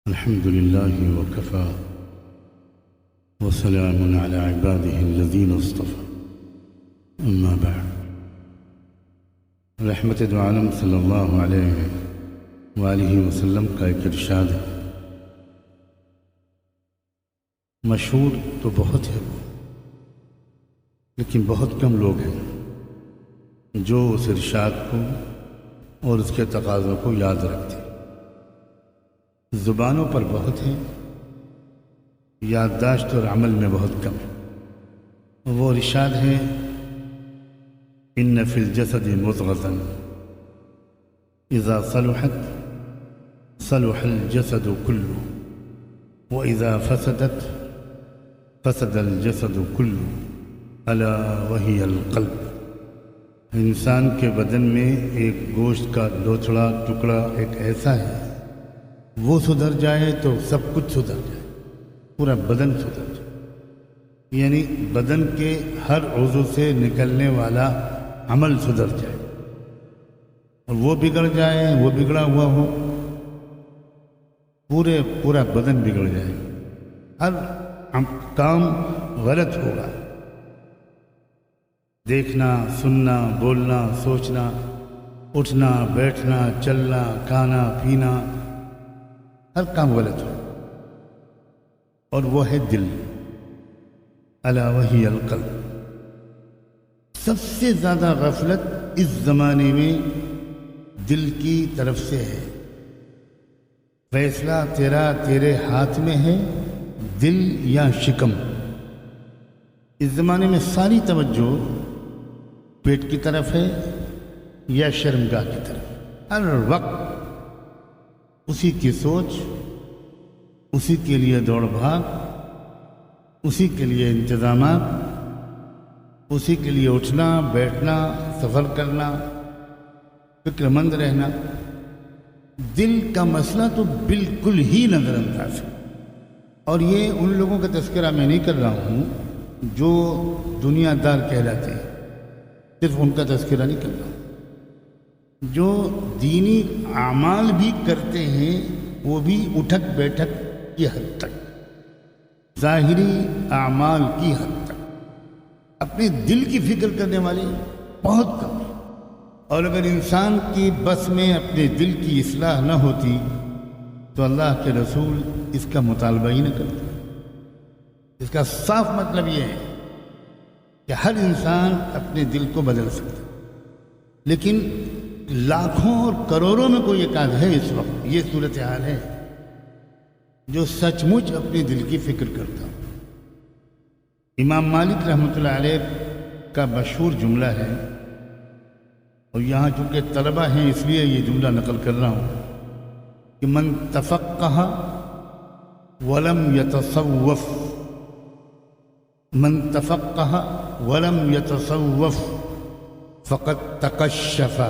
الحمد لله وكفى وسلام على عباده الذين اصطفى اما بعد رحمت دو عالم صلی اللہ علیہ وآلہ وسلم کا ایک ارشاد ہے، مشہور تو بہت ہے وہ، لیکن بہت کم لوگ ہیں جو اس ارشاد کو اور اس کے تقاضوں کو یاد رکھتے ہیں۔ زبانوں پر بہت ہیں، یادداشت اور عمل میں بہت کم ہے۔ وہ ارشاد ہے، ان فی الجسد مضغۃ اذا صلحت صلح الجسد كله واذا فسدت فسد الجسد كله الا وهي القلب۔ انسان کے بدن میں ایک گوشت کا لوتھڑا ٹکڑا ایک ایسا ہے، وہ سدھر جائے تو سب کچھ سدھر جائے، پورا بدن سدھر جائے، یعنی بدن کے ہر عضو سے نکلنے والا عمل سدھر جائے، اور وہ بگڑ جائے، وہ بگڑا ہوا ہو، پورا بدن بگڑ جائے، ہر کام غلط ہوگا، دیکھنا، سننا، بولنا، سوچنا، اٹھنا، بیٹھنا، چلنا، کھانا، پینا، ہر کام غلط ہو، اور وہ ہے دل، الا وہی القلب۔ سب سے زیادہ غفلت اس زمانے میں دل کی طرف سے ہے۔ فیصلہ تیرے ہاتھ میں ہے، دل یا شکم۔ اس زمانے میں ساری توجہ پیٹ کی طرف ہے یا شرمگاہ کی طرف، ہر وقت اسی کی سوچ، اسی کے لیے دوڑ بھاگ، اسی کے لیے انتظامات، اسی کے لیے اٹھنا، بیٹھنا، سفر کرنا، فکر مند رہنا۔ دل کا مسئلہ تو بالکل ہی نظر انداز ہے، اور یہ ان لوگوں کا تذکرہ میں نہیں کر رہا ہوں جو دنیا دار کہلاتے ہیں، صرف ان کا تذکرہ نہیں کر رہا ہوں، جو دینی اعمال بھی کرتے ہیں وہ بھی اٹھک بیٹھک کی حد تک، ظاہری اعمال کی حد تک، اپنے دل کی فکر کرنے والے بہت کم ہیں۔ اور اگر انسان کی بس میں اپنے دل کی اصلاح نہ ہوتی تو اللہ کے رسول اس کا مطالبہ ہی نہ کرتے۔ اس کا صاف مطلب یہ ہے کہ ہر انسان اپنے دل کو بدل سکتا، لیکن لاکھوں اور کروڑوں میں کوئی ایک آدھ ہے اس وقت، یہ صورتحال ہے، جو سچ مچ اپنے دل کی فکر کرتا ہوں۔ امام مالک رحمۃ اللہ علیہ کا مشہور جملہ ہے، اور یہاں چونکہ طلبہ ہیں اس لیے یہ جملہ نقل کر رہا ہوں کہ من تفقہ ولم یتصوف، من تفقہ ولم یتصوف فقد تکشف۔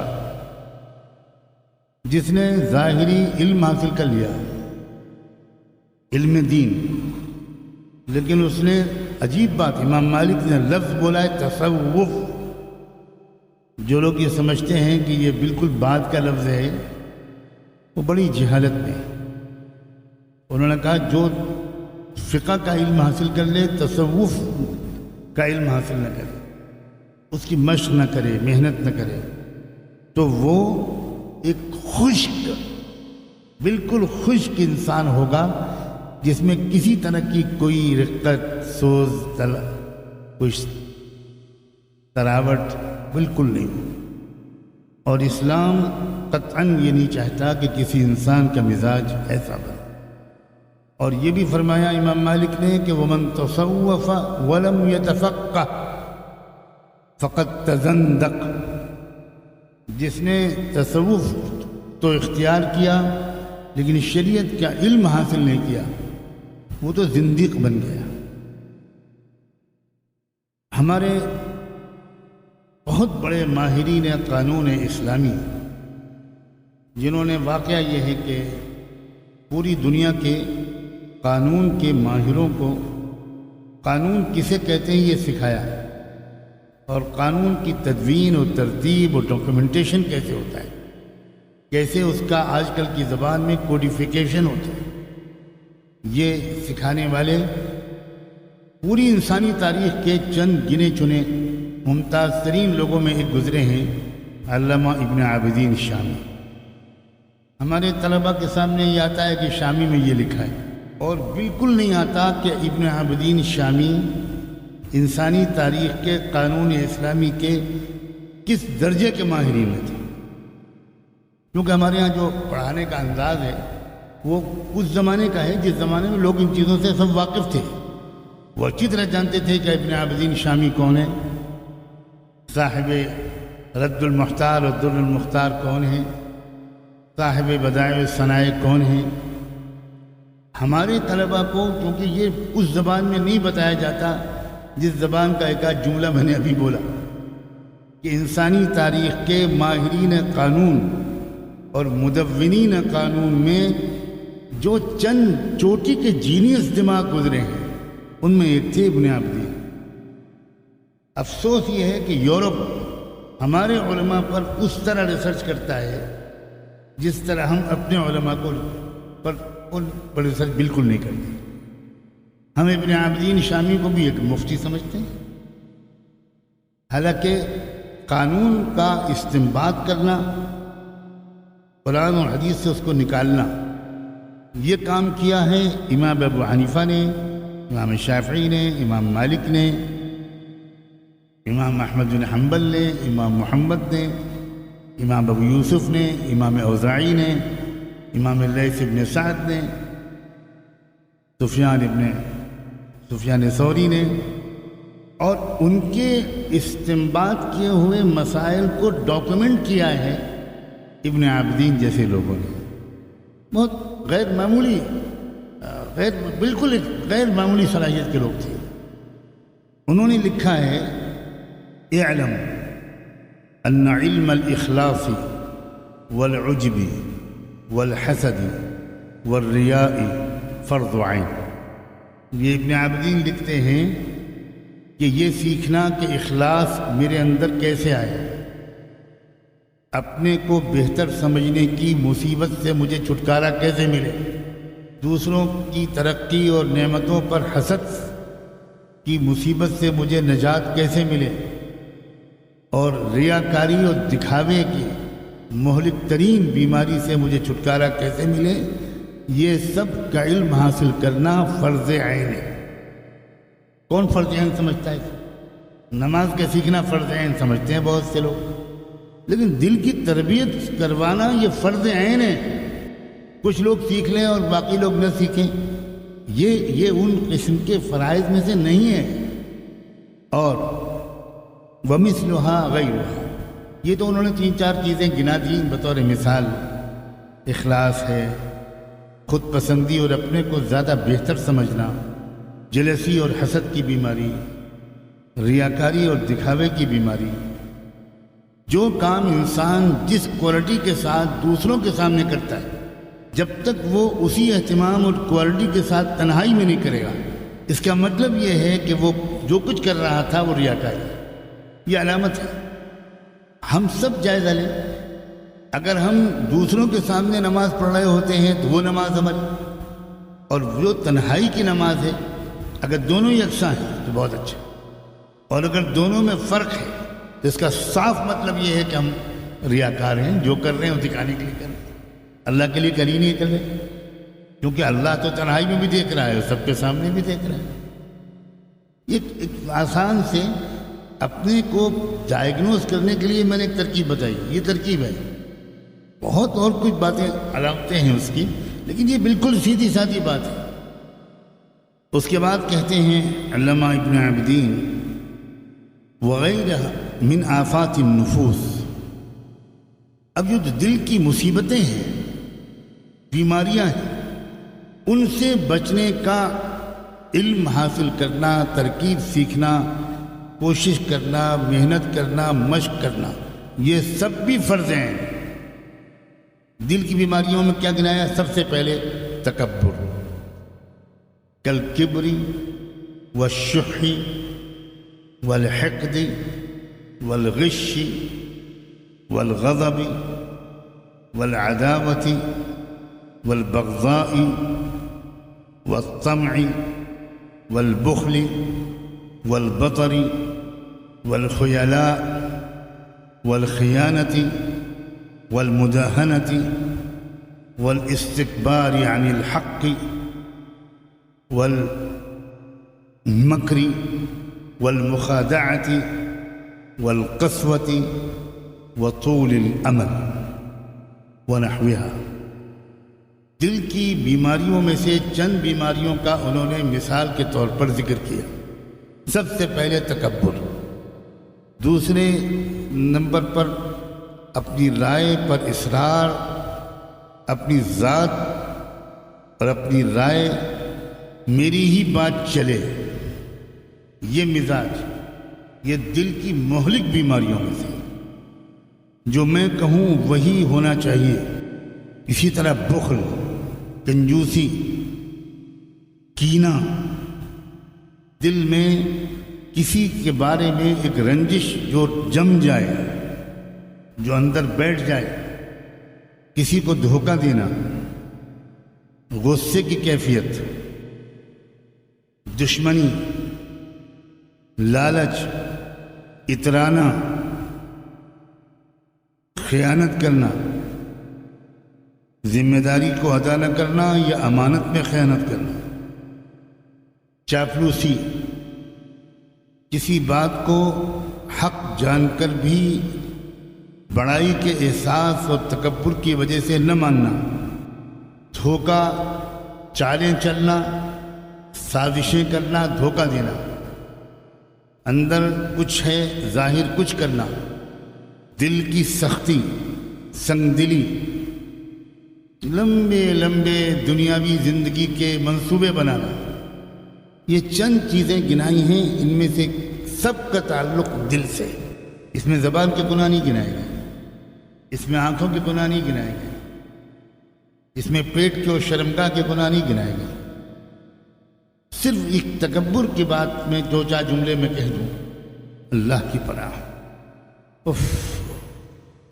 جس نے ظاہری علم حاصل کر لیا، علم دین، لیکن اس نے، عجیب بات، امام مالک نے لفظ بولا ہے تصوف۔ جو لوگ یہ سمجھتے ہیں کہ یہ بالکل بعد کا لفظ ہے، وہ بڑی جہالت میں ہے۔ انہوں نے کہا جو فقہ کا علم حاصل کر لے، تصوف کا علم حاصل نہ کرے، اس کی مشق نہ کرے، محنت نہ کرے، تو وہ ایک خشک، بالکل خشک انسان ہوگا، جس میں کسی طرح کی کوئی رقت، سوز، کوئی تراوٹ بالکل نہیں۔ اور اسلام قطعاً یہ نہیں چاہتا کہ کسی انسان کا مزاج ایسا بنے۔ اور یہ بھی فرمایا امام مالک نے کہ وَمَن تَصَوَّفَ وَلَمْ يَتَفَقَّهْ فَقَدْ تَزَنْدَقَ۔ جس نے تصوف تو اختیار کیا لیکن شریعت کا علم حاصل نہیں کیا، وہ تو زندیق بن گیا۔ ہمارے بہت بڑے ماہرین قانون اسلامی، جنہوں نے، واقعہ یہ ہے کہ پوری دنیا کے قانون کے ماہروں کو قانون کسے کہتے ہیں یہ سکھایا، اور قانون کی تدوین اور ترتیب اور ڈاکیومنٹیشن کیسے ہوتا ہے، کیسے اس کا آج کل کی زبان میں کوڈیفیکیشن ہوتا ہے، یہ سکھانے والے پوری انسانی تاریخ کے چند گنے چنے ممتاز ترین لوگوں میں ایک گزرے ہیں، علامہ ابن عابدین شامی۔ ہمارے طلباء کے سامنے یہ آتا ہے کہ شامی میں یہ لکھا ہے، اور بالکل نہیں آتا کہ ابن عابدین شامی انسانی تاریخ کے قانون اسلامی کے کس درجے کے ماہرین میں تھے، کیونکہ ہمارے ہاں جو پڑھانے کا انداز ہے وہ اس زمانے کا ہے جس زمانے میں لوگ ان چیزوں سے سب واقف تھے۔ وہ اچھی طرح جانتے تھے کہ ابن عابدین شامی کون ہے، صاحب رد المختار اور در المختار کون ہیں، صاحب بدائع الصنائع کون ہیں۔ ہمارے طلباء کو کیونکہ یہ اس زبان میں نہیں بتایا جاتا جس زبان کا ایک آدھ جملہ میں نے ابھی بولا، کہ انسانی تاریخ کے ماہرین قانون اور مدونین قانون میں جو چند چوٹی کے جینیس دماغ گزرے ہیں ان میں ایک تھے ابن عابدین۔ افسوس یہ ہے کہ یورپ ہمارے علماء پر اس طرح ریسرچ کرتا ہے جس طرح ہم اپنے علماء کو پر ریسرچ بالکل نہیں کرتے۔ ہم ابن عابدین شامی کو بھی ایک مفتی سمجھتے ہیں، حالانکہ قانون کا استنباط کرنا، قرآن اور حدیث سے اس کو نکالنا، یہ کام کیا ہے امام ابو حنیفہ نے، امام شافعی نے، امام مالک نے، امام احمد بن حنبل نے، امام محمد نے، امام ابو یوسف نے، امام اوزاعی نے، امام لیث بن سعد نے، سفیان ثوری نے، اور ان کے استنباط کیے ہوئے مسائل کو ڈاکومنٹ کیا ہے ابن عابدین جیسے لوگوں نے۔ بہت غیر معمولی، بالکل غیر معمولی صلاحیت کے لوگ تھے۔ انہوں نے لکھا ہے، اعلم ان علم الاخلاص والعجب والحسد والریاء فرض عین۔ یہ ابن عابدین لکھتے ہیں کہ یہ سیکھنا کہ اخلاص میرے اندر کیسے آئے، اپنے کو بہتر سمجھنے کی مصیبت سے مجھے چھٹکارا کیسے ملے، دوسروں کی ترقی اور نعمتوں پر حسد کی مصیبت سے مجھے نجات کیسے ملے، اور ریاکاری اور دکھاوے کی مہلک ترین بیماری سے مجھے چھٹکارا کیسے ملے، یہ سب کا علم حاصل کرنا فرض عین ہے۔ کون فرض عین سمجھتا ہے؟ نماز کا سیکھنا فرض عین سمجھتے ہیں بہت سے لوگ، لیکن دل کی تربیت کروانا یہ فرض عین ہے۔ کچھ لوگ سیکھ لیں اور باقی لوگ نہ سیکھیں، یہ ان قسم کے فرائض میں سے نہیں ہے۔ اور وَمِثْلُهَا غَيْرُهَا، یہ تو انہوں نے 3-4 چیزیں گنا دیں بطور مثال۔ اخلاص ہے، خود پسندی اور اپنے کو زیادہ بہتر سمجھنا، جلسی اور حسد کی بیماری، ریاکاری اور دکھاوے کی بیماری۔ جو کام انسان جس کوالٹی کے ساتھ دوسروں کے سامنے کرتا ہے، جب تک وہ اسی اہتمام اور کوالٹی کے ساتھ تنہائی میں نہیں کرے گا، اس کا مطلب یہ ہے کہ وہ جو کچھ کر رہا تھا وہ ریاکاری ہے۔ یہ علامت ہے۔ ہم سب جائزہ لیں، اگر ہم دوسروں کے سامنے نماز پڑھ رہے ہوتے ہیں تو وہ نماز ہماری، اور جو تنہائی کی نماز ہے اگر دونوں یکساں ہیں تو بہت اچھا، اور اگر دونوں میں فرق ہے تو اس کا صاف مطلب یہ ہے کہ ہم ریاکار ہیں، جو کر رہے ہیں وہ دکھانے کے لیے کر رہے ہیں، اللہ کے لیے کر ہی نہیں کر رہے، کیونکہ اللہ تو تنہائی میں بھی دیکھ رہا ہے اور سب کے سامنے بھی دیکھ رہا ہے۔ یہ ایک آسان سے اپنے کو ڈائیگنوز کرنے کے لیے میں نے ایک ترکیب بتائی، یہ ترکیب ہے، بہت اور کچھ باتیں علامتیں ہیں اس کی، لیکن یہ بالکل سیدھی سادھی بات ہے۔ اس کے بعد کہتے ہیں علامہ ابن عابدین، وغیرہ من آفات النفوس، اب جو دل کی مصیبتیں ہیں، بیماریاں ہیں، ان سے بچنے کا علم حاصل کرنا، ترکیب سیکھنا، کوشش کرنا، محنت کرنا، مشق کرنا، یہ سب بھی فرض ہیں۔ دل کی بیماریوں میں کیا گنایا؟ سب سے پہلے تکبر، کالکبر والشح والحقد والغش والغضب والعداوة والبغضاء والطمع والبخل والبطر والخيلاء والخيانة والمداهنة والاستكبار عن الحق والمكر والمخادعة والقسوة وطول الأمل ونحوها. دل کی بیماریوں میں سے چند بیماریوں کا انہوں نے مثال کے طور پر ذکر کیا. سب سے پہلے تکبر، دوسرے نمبر پر اپنی رائے پر اصرار، اپنی ذات اور اپنی رائے، میری ہی بات چلے، یہ مزاج، یہ دل کی مہلک بیماریوں میں سے، جو میں کہوں وہی ہونا چاہیے. اسی طرح بخل، کنجوسی، کینہ، دل میں کسی کے بارے میں ایک رنجش جو جم جائے، جو اندر بیٹھ جائے، کسی کو دھوکہ دینا، غصے کی کیفیت، دشمنی، لالچ، اترانا، خیانت کرنا، ذمہ داری کو ادا نہ کرنا یا امانت میں خیانت کرنا، چاپلوسی، کسی بات کو حق جان کر بھی بڑائی کے احساس اور تکبر کی وجہ سے نہ ماننا، دھوکہ، چالیں چلنا، سازشیں کرنا، دھوکہ دینا، اندر کچھ ہے ظاہر کچھ کرنا، دل کی سختی، سنگ دلی، لمبے لمبے دنیاوی زندگی کے منصوبے بنانا. یہ چند چیزیں گنائی ہیں، ان میں سے سب کا تعلق دل سے. اس میں زبان کے گناہ نہیں گنائے گئے، اس میں آنکھوں کے گناہ نہیں گنائے گئے، اس میں پیٹ کے اور شرمگاہ کے گناہ نہیں گنائے گئے. صرف ایک تکبر کی بات میں دو چار جملے میں کہہ دوں، اللہ کی پناہ،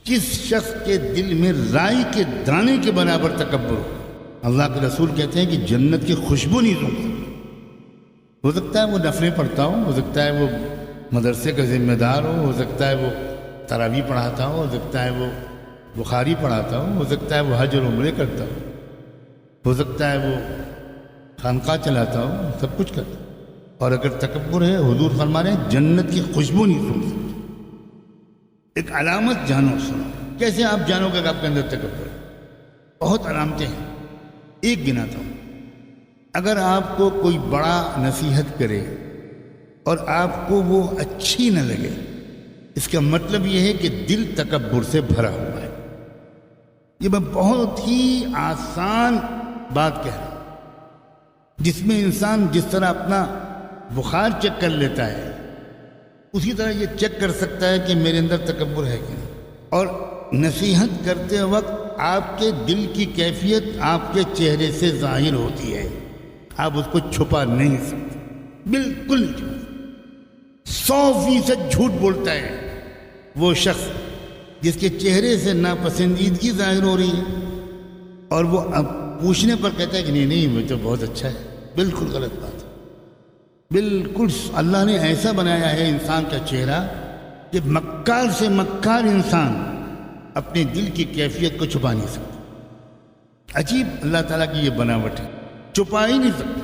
جس شخص کے دل میں رائی کے دانے کے برابر تکبر ہو، اللہ کے رسول کہتے ہیں کہ جنت کی خوشبو نہیں سونگ سکتا. ہو سکتا ہے وہ نفلیں پڑھتا ہو سکتا ہے وہ مدرسے کا ذمہ دار ہو سکتا ہے وہ تراویح پڑھاتا ہو سکتا ہے وہ بخاری پڑھاتا ہو سکتا ہے وہ حج اور عمرے کرتا ہو سکتا ہے وہ خانقاہ چلاتا ہو، سب کچھ کرتا ہو، اور اگر تکبر ہے، حضور فرما رہے ہیں جنت کی خوشبو نہیں سونگ سکتا. ایک علامت جانو، سنو، کیسے آپ جانو گے کہ آپ کے اندر تکبر ہے؟ بہت علامتیں ہیں، ایک گناتا ہوں. اگر آپ کو کوئی بڑا نصیحت کرے اور آپ کو وہ اچھی نہ لگے، اس کا مطلب یہ ہے کہ دل تکبر سے بھرا ہوا ہے. یہ میں بہت ہی آسان بات کہہ رہا ہوں، جس میں انسان جس طرح اپنا بخار چیک کر لیتا ہے، اسی طرح یہ چیک کر سکتا ہے کہ میرے اندر تکبر ہے کہ نہیں. اور نصیحت کرتے وقت آپ کے دل کی کیفیت آپ کے چہرے سے ظاہر ہوتی ہے، آپ اس کو چھپا نہیں سکتے، بالکل نہیں چھپا. 100% جھوٹ بولتا ہے وہ شخص جس کے چہرے سے ناپسندیدگی ظاہر ہو رہی ہے، اور وہ اب پوچھنے پر کہتا ہے کہ نہیں وہ تو بہت اچھا ہے. بالکل غلط بات ہے. بالکل اللہ نے ایسا بنایا ہے انسان کا چہرہ کہ مکار سے مکار انسان اپنے دل کی کیفیت کو چھپا نہیں سکتا. عجیب اللہ تعالیٰ کی یہ بناوٹ ہے، چھپا ہی نہیں سکتا.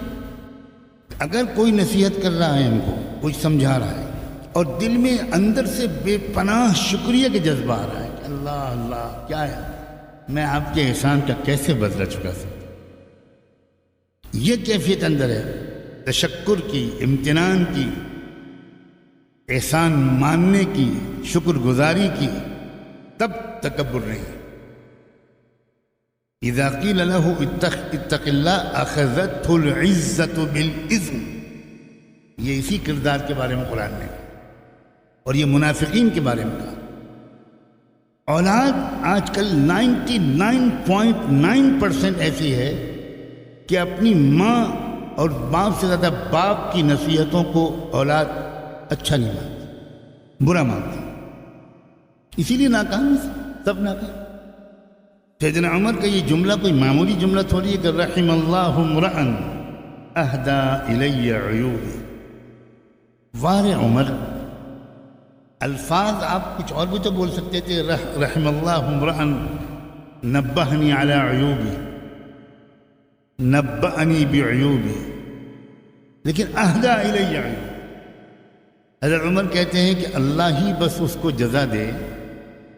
اگر کوئی نصیحت کر رہا ہے، ہم کو کچھ سمجھا رہا ہے، اور دل میں اندر سے بے پناہ شکریہ کے جذبہ آ رہا ہے کہ اللہ اللہ کیا ہے، میں آپ کے احسان کا کیسے بدلہ چکا سکتا، یہ کیفیت اندر ہے تشکر کی، امتنان کی، احسان ماننے کی، شکر گزاری کی، تب تکبر نہیں. اذا قیل له اتق اللہ اخذته العزت بالاذن، یہ اسی کردار کے بارے میں قرآن نے اور یہ منافقین کے بارے میں کہا. اولاد آج کل 99.9% ایسی ہے کہ اپنی ماں اور باپ سے زیادہ باپ کی نصیحتوں کو اولاد اچھا نہیں مانتی، برا مانتی. اسی لیے ناکام سب ناکام. سیدنا عمر کا یہ جملہ کوئی معمولی جملہ تھوڑی ہے کہ رحم اللہ امرأ اہدا الی عیوبی. وار عمر، الفاظ آپ کچھ اور بھی تو بول سکتے تھے، رحم اللہ امرأ نبہنی علی عیوبی، نبأنی بعیوبی، لیکن اہدا الی عیوبی. حضرت عمر کہتے ہیں کہ اللہ ہی بس اس کو جزا دے،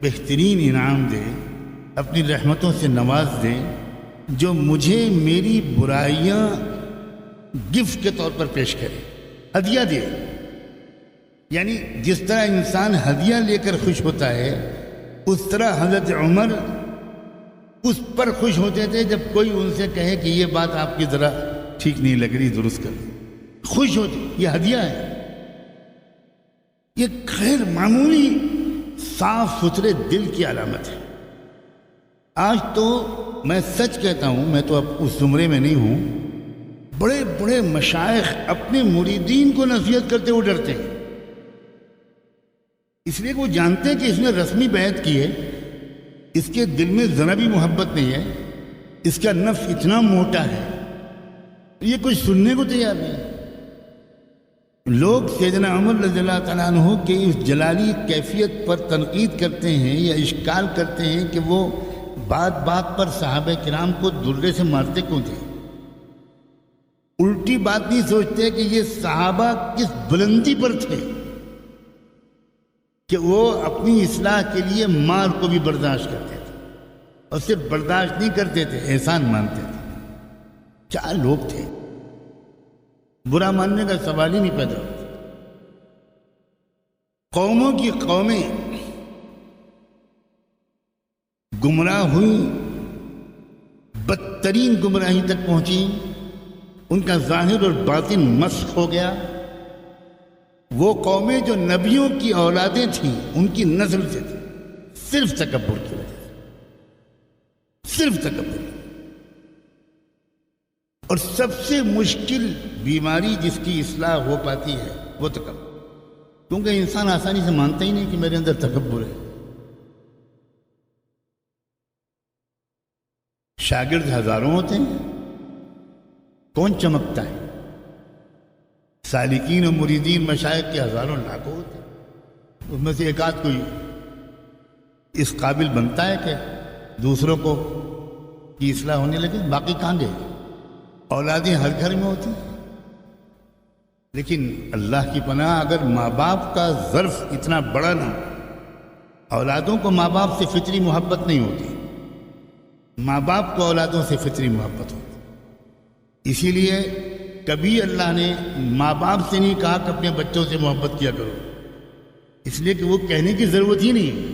بہترین انعام دے، اپنی رحمتوں سے نواز دے، جو مجھے میری برائیاں گفٹ کے طور پر پیش کرے، ہدیہ دے. یعنی جس طرح انسان ہدیہ لے کر خوش ہوتا ہے، اس طرح حضرت عمر اس پر خوش ہوتے تھے جب کوئی ان سے کہے کہ یہ بات آپ کی ذرا ٹھیک نہیں لگ رہی، درست کر. خوش ہوتے، یہ ہدیہ ہے. یہ غیر معمولی صاف ستھرے دل کی علامت ہے. آج تو میں سچ کہتا ہوں، میں تو اب اس زمرے میں نہیں ہوں، بڑے بڑے مشائخ اپنے مریدین کو نصیحت کرتے ہوئے ڈرتے ہیں، اس لیے کہ وہ جانتے ہیں کہ اس نے رسمی بیعت کی ہے، اس کے دل میں ذرا بھی محبت نہیں ہے، اس کا نفس اتنا موٹا ہے، یہ کچھ سننے کو تیار نہیں ہے. لوگ سیدنا عمر رضی اللہ تعالیٰ عنہ کے اس جلالی کیفیت پر تنقید کرتے ہیں یا اشکال کرتے ہیں کہ وہ بات بات پر صحابہ کرام کو درے سے مارتے کیوں تھے. الٹی بات نہیں سوچتے کہ یہ صحابہ کس بلندی پر تھے کہ وہ اپنی اصلاح کے لیے مار کو بھی برداشت کرتے تھے، اور صرف برداشت نہیں کرتے تھے، احسان مانتے تھے. کیا لوگ تھے، برا ماننے کا سوال ہی نہیں پیدا ہوتا. قوموں کی قومیں گمراہ ہوئیں، بدترین گمراہی تک پہنچی، ان کا ظاہر اور باطن مسخ ہو گیا. وہ قومیں جو نبیوں کی اولادیں تھیں، ان کی نسل سے تھیں، صرف تکبر کی وجہ سے، صرف تکبر. اور سب سے مشکل بیماری جس کی اصلاح ہو پاتی ہے وہ تکبر، کیونکہ انسان آسانی سے مانتا ہی نہیں کہ میرے اندر تکبر ہے. شاگرد ہزاروں ہوتے ہیں، کون چمکتا ہے؟ سالکین و مریدین مشائخ کے ہزاروں لاکھوں ہوتے ہیں، اس میں سے ایک آدھ کوئی اس قابل بنتا ہے کہ دوسروں کو کی اصلاح ہونے لگے. باقی کہاں گئے؟ اولادیں ہر گھر میں ہوتی ہیں، لیکن اللہ کی پناہ اگر ماں باپ کا ظرف اتنا بڑا نہ ہو، اولادوں کو ماں باپ سے فطری محبت نہیں ہوتی، ماں باپ کو اولادوں سے فطری محبت ہوتی. اسی لیے کبھی اللہ نے ماں باپ سے نہیں کہا کہ اپنے بچوں سے محبت کیا کرو، اس لیے کہ وہ کہنے کی ضرورت ہی نہیں.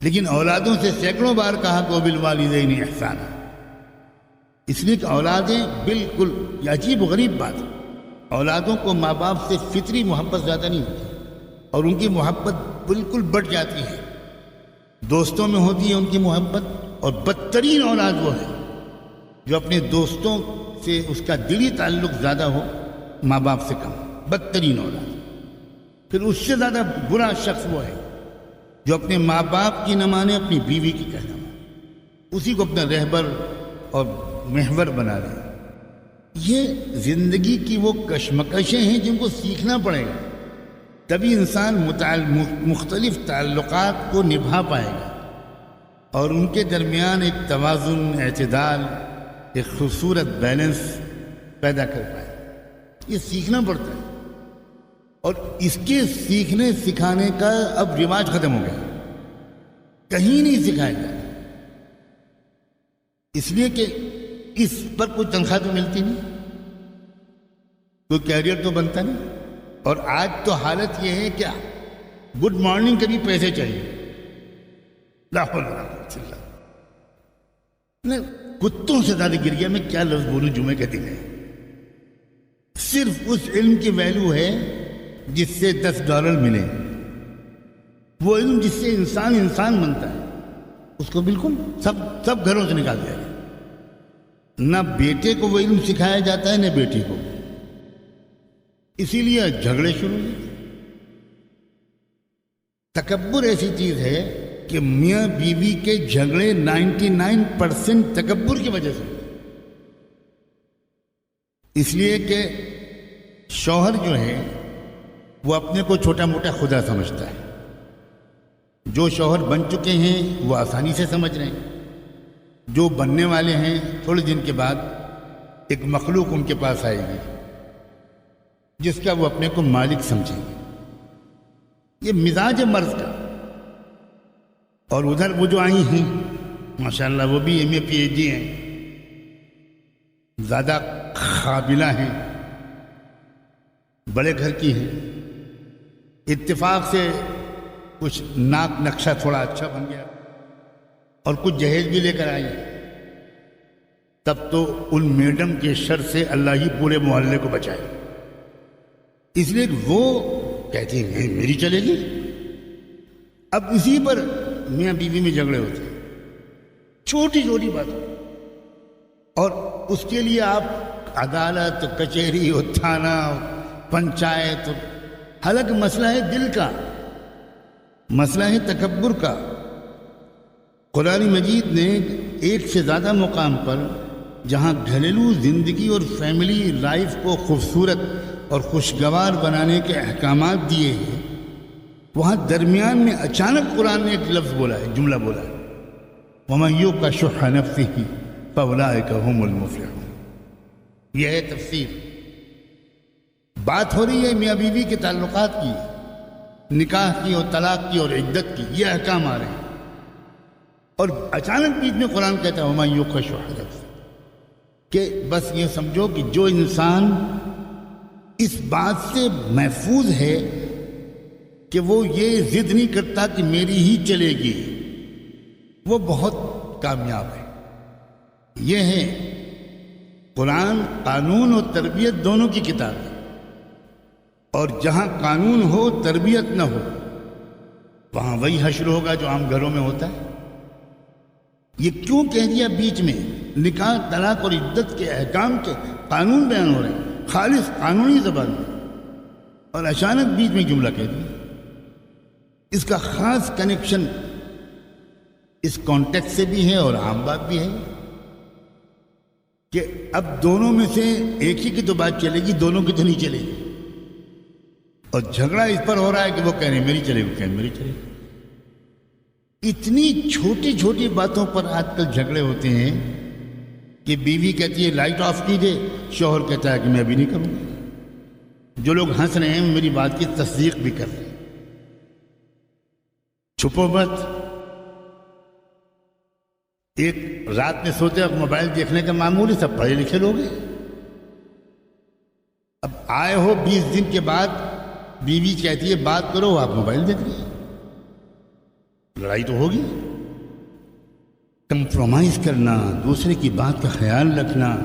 لیکن اولادوں سے سینکڑوں بار کہا کہ وبالوالدین احسانا، اس لیے کہ اولادیں بالکل، یہ عجیب و غریب بات ہے، اولادوں کو ماں باپ سے فطری محبت زیادہ نہیں ہوتی، اور ان کی محبت بالکل بڑھ جاتی ہے. دوستوں میں ہوتی ہے ان کی محبت، اور بدترین اولاد وہ ہے جو اپنے دوستوں سے اس کا دلی تعلق زیادہ ہو، ماں باپ سے کم. بدترین اولاد. پھر اس سے زیادہ برا شخص وہ ہے جو اپنے ماں باپ کی نہ مانے، اپنی بیوی کی کہنا مانے، اسی کو اپنا رہبر اور محور بنا رہے ہیں. یہ زندگی کی وہ کشمکشیں ہیں جن کو سیکھنا پڑے گا، تبھی انسان مختلف تعلقات کو نبھا پائے گا اور ان کے درمیان ایک توازن، اعتدال، ایک خوبصورت بیلنس پیدا کر پائے. یہ سیکھنا پڑتا ہے، اور اس کے سیکھنے سکھانے کا اب رواج ختم ہو گیا، کہیں نہیں سکھایا جائے، اس لیے کہ اس پر کوئی تنخواہ تو ملتی نہیں، کوئی کیریئر تو بنتا نہیں. اور آج تو حالت یہ ہے کہ گڈ مارننگ کے بھی پیسے چاہیے. لا حول ولا قوت الا باللہ. کتوں سے زیادہ گر گیا. میں کیا لفظ بولوں جمعے کے دن ہے. صرف اس علم کی ویلیو ہے جس سے $10 ملے. وہ علم جس سے انسان بنتا ہے، اس کو بالکل سب گھروں سے نکال دیا گیا. نہ بیٹے کو وہ علم سکھایا جاتا ہے نہ بیٹی کو. اسی لیے جھگڑے شروع ہوئے. تکبر ایسی چیز ہے کہ میاں بیوی کے جھگڑے 99% تکبر کی وجہ سے. اس لیے کہ شوہر جو ہے وہ اپنے کو چھوٹا موٹا خدا سمجھتا ہے. جو شوہر بن چکے ہیں وہ آسانی سے سمجھ رہے ہیں. جو بننے والے ہیں تھوڑے دن کے بعد ایک مخلوق ان کے پاس آئے گی جس کا وہ اپنے کو مالک سمجھیں گے. یہ مزاج ہے مرد کا. اور ادھر وہ جو آئی ہیں ماشاءاللہ وہ بھی ایم اے پی ایچ ڈی ہیں, زیادہ قابلہ ہیں, بڑے گھر کی ہیں. اتفاق سے کچھ ناک نقشہ تھوڑا اچھا بن گیا اور کچھ جہیز بھی لے کر آئی. تب تو ان میڈم کے شر سے اللہ ہی پورے محلے کو بچائے. اس لیے وہ کہتی ہیں میری چلے گی. اب اسی پر میاں بیوی میں جھگڑے ہوتے ہیں چھوٹی چھوٹی باتوں, اور اس کے لیے آپ عدالت, کچہری اور تھانہ, پنچایت. حالانکہ مسئلہ ہے دل کا, مسئلہ ہے تکبر کا. قرآن مجید نے ایک سے زیادہ مقام پر جہاں گھریلو زندگی اور فیملی لائف کو خوبصورت اور خوشگوار بنانے کے احکامات دیے ہیں, وہاں درمیان میں اچانک قرآن نے ایک لفظ بولا ہے, جملہ بولا ہے, وَمَن يُوقَ شُحَّ نَفْسِهِ فَأُولَٰئِكَ هُمُ الْمُفْلِحُونَ. یہ ہے تفسیر. بات ہو رہی ہے میاں بیوی کے تعلقات کی, نکاح کی اور طلاق کی اور عدت کی. یہ احکام آ رہے ہیں اور اچانک بیچ میں قرآن کہتا ہے وَمَن يُوقَ شُحَّ نَفْسِهِ, کہ بس یہ سمجھو کہ جو انسان اس بات سے محفوظ ہے کہ وہ یہ ضد نہیں کرتا کہ میری ہی چلے گی, وہ بہت کامیاب ہے. یہ ہے قرآن قانون اور تربیت دونوں کی کتاب ہے. اور جہاں قانون ہو تربیت نہ ہو وہاں وہی حشر ہوگا جو عام گھروں میں ہوتا ہے. یہ کیوں کہہ دیا بیچ میں؟ نکاح, طلاق اور عدت کے احکام کے قانون بیان ہو رہے ہیں خالص قانونی زبان میں, اور اچانک بیچ میں جملہ کہہ دیا. اس کا خاص کنیکشن اس کانٹیکٹ سے بھی ہے اور عام بات بھی ہے کہ اب دونوں میں سے ایک ہی کی تو بات چلے گی, دونوں کی تو نہیں چلے گی. اور جھگڑا اس پر ہو رہا ہے کہ وہ کہہ رہے ہیں میری چلے گی, وہ کہہ رہے ہیں میری چلے گی. اتنی چھوٹی چھوٹی باتوں پر آج کل جھگڑے ہوتے ہیں کہ بیوی کہتی ہے لائٹ آف کیجیے, شوہر کہتا ہے کہ میں ابھی نہیں کروں گا. جو لوگ ہنس رہے ہیں میری بات کی تصدیق بھی کر رہے ہیں. چھپو مت. ایک رات میں سوتے اب موبائل دیکھنے کا معمول ہے, سب پڑھے لکھے لوگ ہیں. اب آئے ہو 20 دن کے بعد بیوی کہتی ہے بات کرو, آپ موبائل دیکھ رہے ہیں. لڑائی تو ہوگی. کمپرومائز کرنا, دوسرے کی بات کا خیال رکھنا,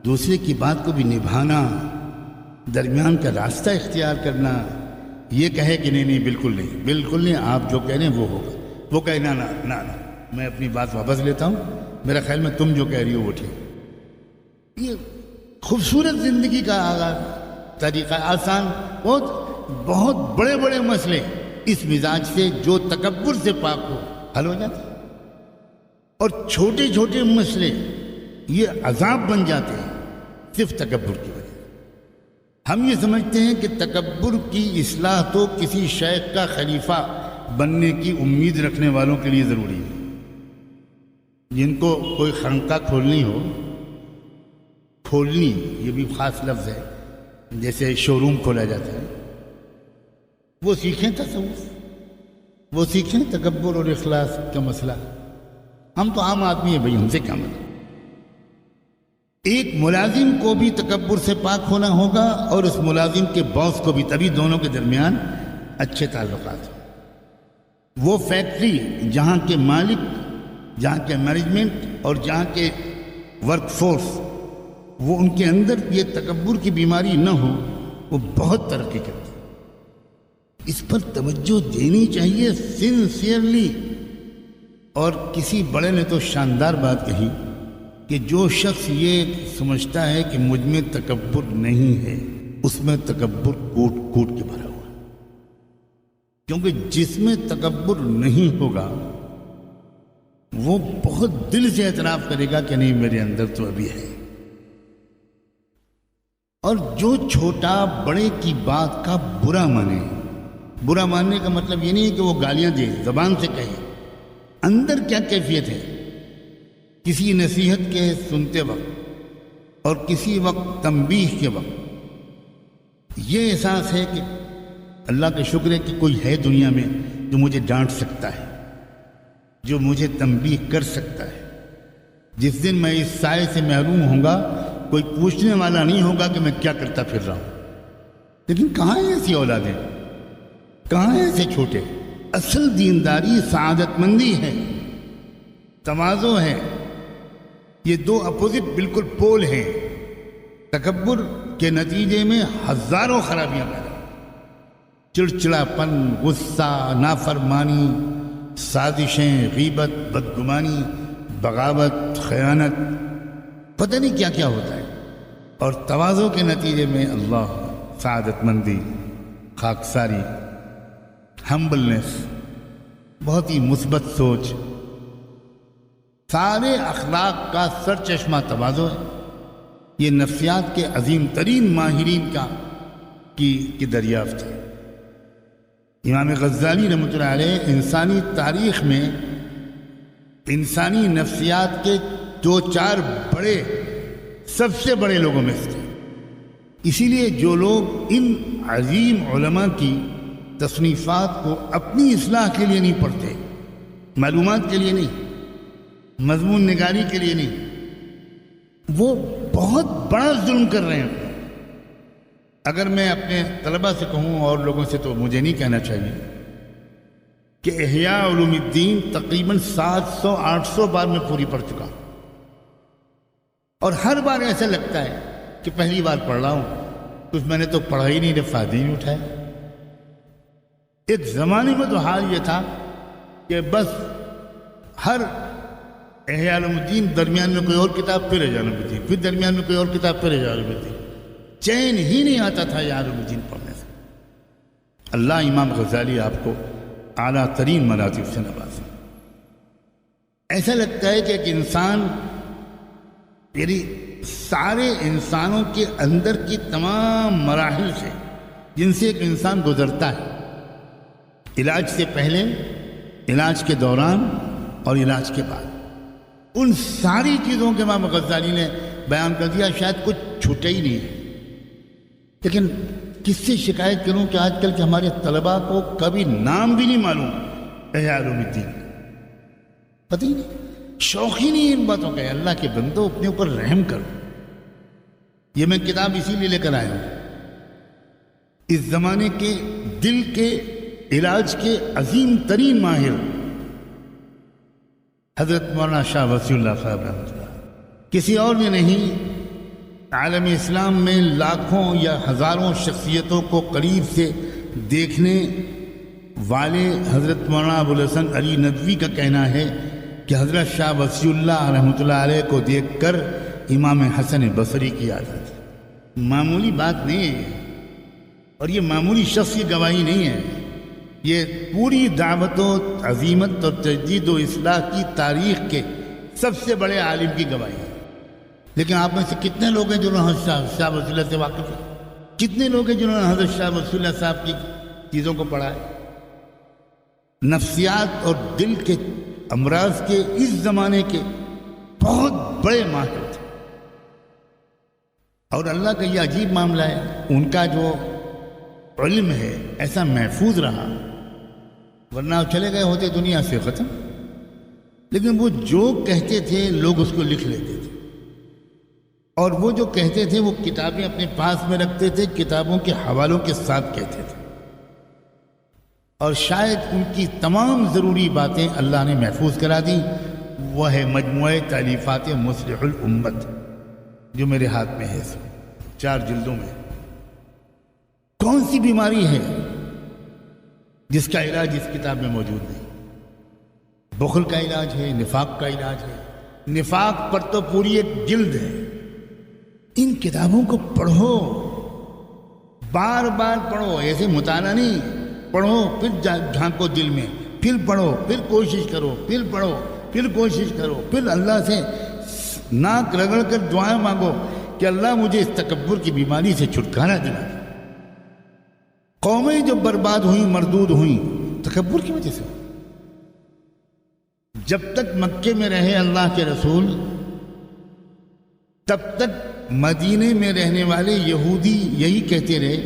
دوسرے کی بات کو بھی نبھانا, درمیان کا راستہ اختیار کرنا. یہ کہے کہ نہیں نہیں بالکل نہیں, بالکل نہیں, آپ جو کہہ رہے ہیں وہ ہوگا. وہ کہے نا نا نا نا میں اپنی بات واپس لیتا ہوں, میرا خیال میں تم جو کہہ رہی ہو وہ ٹھیک. یہ خوبصورت زندگی کا آغاز طریقہ, آسان. بہت بڑے بڑے مسئلے اس مزاج سے جو تکبر سے پاک ہو حل ہو جاتے ہیں, اور چھوٹے چھوٹے مسئلے یہ عذاب بن جاتے ہیں صرف تکبر کی وجہ. ہم یہ سمجھتے ہیں کہ تکبر کی اصلاح تو کسی شیخ کا خلیفہ بننے کی امید رکھنے والوں کے لیے ضروری ہے, جن کو کوئی خانقاہ کھولنی ہو. کھولنی یہ بھی خاص لفظ ہے, جیسے شو روم کھولا جاتا ہے. وہ سیکھیں تصوف, وہ سیکھیں تکبر اور اخلاص کا مسئلہ. ہم تو عام آدمی ہیں بھائی, ہم سے کیا مطلب. ایک ملازم کو بھی تکبر سے پاک ہونا ہوگا اور اس ملازم کے باس کو بھی, تبھی دونوں کے درمیان اچھے تعلقات ہوں. وہ فیکٹری جہاں کے مالک, جہاں کے مینجمنٹ اور جہاں کے ورک فورس, وہ ان کے اندر یہ تکبر کی بیماری نہ ہو, وہ بہت ترقی کرتی. اس پر توجہ دینی چاہیے سنسیئرلی. اور کسی بڑے نے تو شاندار بات کہی کہ جو شخص یہ سمجھتا ہے کہ مجھ میں تکبر نہیں ہے, اس میں تکبر کوٹ کوٹ کے بھرا ہوا ہے. کیونکہ جس میں تکبر نہیں ہوگا وہ بہت دل سے اعتراف کرے گا کہ نہیں میرے اندر تو ابھی ہے. اور جو چھوٹا بڑے کی بات کا برا مانے. برا ماننے کا مطلب یہ نہیں ہے کہ وہ گالیاں دے، زبان سے کہے، اندر کیا کیفیت ہے کسی نصیحت کے سنتے وقت اور کسی وقت تنبیہ کے وقت یہ احساس ہے کہ اللہ کا شکر ہے کہ کوئی ہے دنیا میں جو مجھے ڈانٹ سکتا ہے، جو مجھے تنبیہ کر سکتا ہے. جس دن میں اس سائے سے محروم ہوں گا کوئی پوچھنے والا نہیں ہوگا کہ میں کیا کرتا پھر رہا ہوں. لیکن کہاں ہیں ایسی اولادیں، کہاں ہیں ایسے چھوٹے؟ اصل دینداری سعادت مندی ہے، تواضع ہے. یہ دو اپوزٹ بالکل پول ہیں. تکبر کے نتیجے میں ہزاروں خرابیاں پیدا، چڑچڑاپن، غصہ، نافرمانی، سازشیں، غیبت، بدگمانی، بغاوت، خیانت، پتہ نہیں کیا کیا ہوتا ہے. اور تواضع کے نتیجے میں اللہ، سعادت مندی، خاکساری، ہمبلنس، بہت ہی مثبت سوچ. سارے اخلاق کا سر چشمہ تواضع ہے. یہ نفسیات کے عظیم ترین ماہرین کی دریافت ہے. امام غزالی رحمۃ اللہ علیہ انسانی تاریخ میں انسانی نفسیات کے 2-4 بڑے، سب سے بڑے لوگوں میں سے تھے. اسی لیے جو لوگ ان عظیم علماء کی تصنیفات کو اپنی اصلاح کے لیے نہیں پڑھتے، معلومات کے لیے نہیں، مضمون نگاری کے لیے نہیں، وہ بہت بڑا ظلم کر رہے ہیں. اگر میں اپنے طلبہ سے کہوں اور لوگوں سے تو مجھے نہیں کہنا چاہیے کہ احیاء علوم الدین تقریباً 700-800 بار میں پوری پڑھ چکا ہوں، اور ہر بار ایسا لگتا ہے کہ پہلی بار پڑھ رہا ہوں، کچھ میں نے تو پڑھا ہی نہیں، فائدہ ہی نہیں اٹھایا. ایک زمانے میں تو حال یہ تھا کہ بس ہر احیاء علوم الدین درمیان میں کوئی اور کتاب، پھر احیاء علوم الدین، پھر درمیان میں کوئی اور کتاب، پھر احیاء علوم الدین. چین ہی نہیں آتا تھا احیاء علوم الدین پڑھنے سے. اللہ امام غزالی آپ کو اعلیٰ ترین مراتب سے نوازے. ایسا لگتا ہے کہ ایک انسان، یعنی سارے انسانوں کے اندر کی تمام مراحل سے جن سے ایک انسان گزرتا ہے، علاج سے پہلے، علاج کے دوران اور علاج کے بعد، ان ساری چیزوں کے امام غزالی نے بیان کر دیا. شاید کچھ چھوٹے ہی نہیں ہے. لیکن کس سے شکایت کروں کہ آج کل کے ہمارے طلباء کو کبھی نام بھی نہیں معلوم احیاء علوم الدین، پتہ ہی نہیں، شوق ہی نہیں ان باتوں کا. اللہ کے بندو اپنے اوپر رحم کرو. یہ میں کتاب اسی لیے لے کر آیا ہوں. اس زمانے کے دل کے علاج کے عظیم ترین ماہر حضرت مولانا شاہ وصی اللہ صاحب رحمۃ اللہ، کسی اور نے نہیں، عالم اسلام میں لاکھوں یا ہزاروں شخصیتوں کو قریب سے دیکھنے والے حضرت مولانا ابوالحسن علی ندوی کا کہنا ہے کہ حضرت شاہ وصی اللہ رحمۃ اللہ علیہ کو دیکھ کر امام حسن بصری کی یاد آتی. معمولی بات نہیں ہے، اور یہ معمولی شخص کی گواہی نہیں ہے. یہ پوری دعوت و عظیمت اور تجدید و اصلاح کی تاریخ کے سب سے بڑے عالم کی گواہی ہے. لیکن آپ میں سے کتنے لوگ ہیں جنہوں نے حضرت شاہ وصی اللہ سے واقف ہیں؟ کتنے لوگ ہیں جنہوں نے حضرت شاہ وصی اللہ صاحب کی چیزوں کو پڑھا ہے؟ نفسیات اور دل کے امراض کے اس زمانے کے بہت بڑے ماہر تھے. اور اللہ کا یہ عجیب معاملہ ہے، ان کا جو علم ہے ایسا محفوظ رہا، ورنہ چلے گئے ہوتے دنیا سے ختم. لیکن وہ جو کہتے تھے لوگ اس کو لکھ لیتے تھے، اور وہ جو کہتے تھے وہ کتابیں اپنے پاس میں رکھتے تھے، کتابوں کے حوالوں کے ساتھ کہتے تھے. اور شاید ان کی تمام ضروری باتیں اللہ نے محفوظ کرا دی. وہ ہے مجموعہ تالیفات مصلح الامت جو میرے ہاتھ میں ہے، 4 جلدوں میں. کون سی بیماری ہے جس کا علاج اس کتاب میں موجود نہیں؟ بخل کا علاج ہے، نفاق کا علاج ہے. نفاق پر تو پوری ایک جلد ہے. ان کتابوں کو پڑھو، بار بار پڑھو، ایسے مطالعہ نہیں، پڑھو پھر جھانکو دل میں، پھر پڑھو، پھر کوشش کرو، پھر پڑھو، پھر کوشش کرو، پھر اللہ سے ناک رگڑ کر دعائیں مانگو کہ اللہ مجھے اس تکبر کی بیماری سے چھٹکارا دلا دے۔ قومیں جو برباد ہوئیں، مردود ہوئیں، تکبر کی وجہ سے۔ جب تک مکے میں رہے اللہ کے رسول، تب تک مدینے میں رہنے والے یہودی یہی کہتے رہے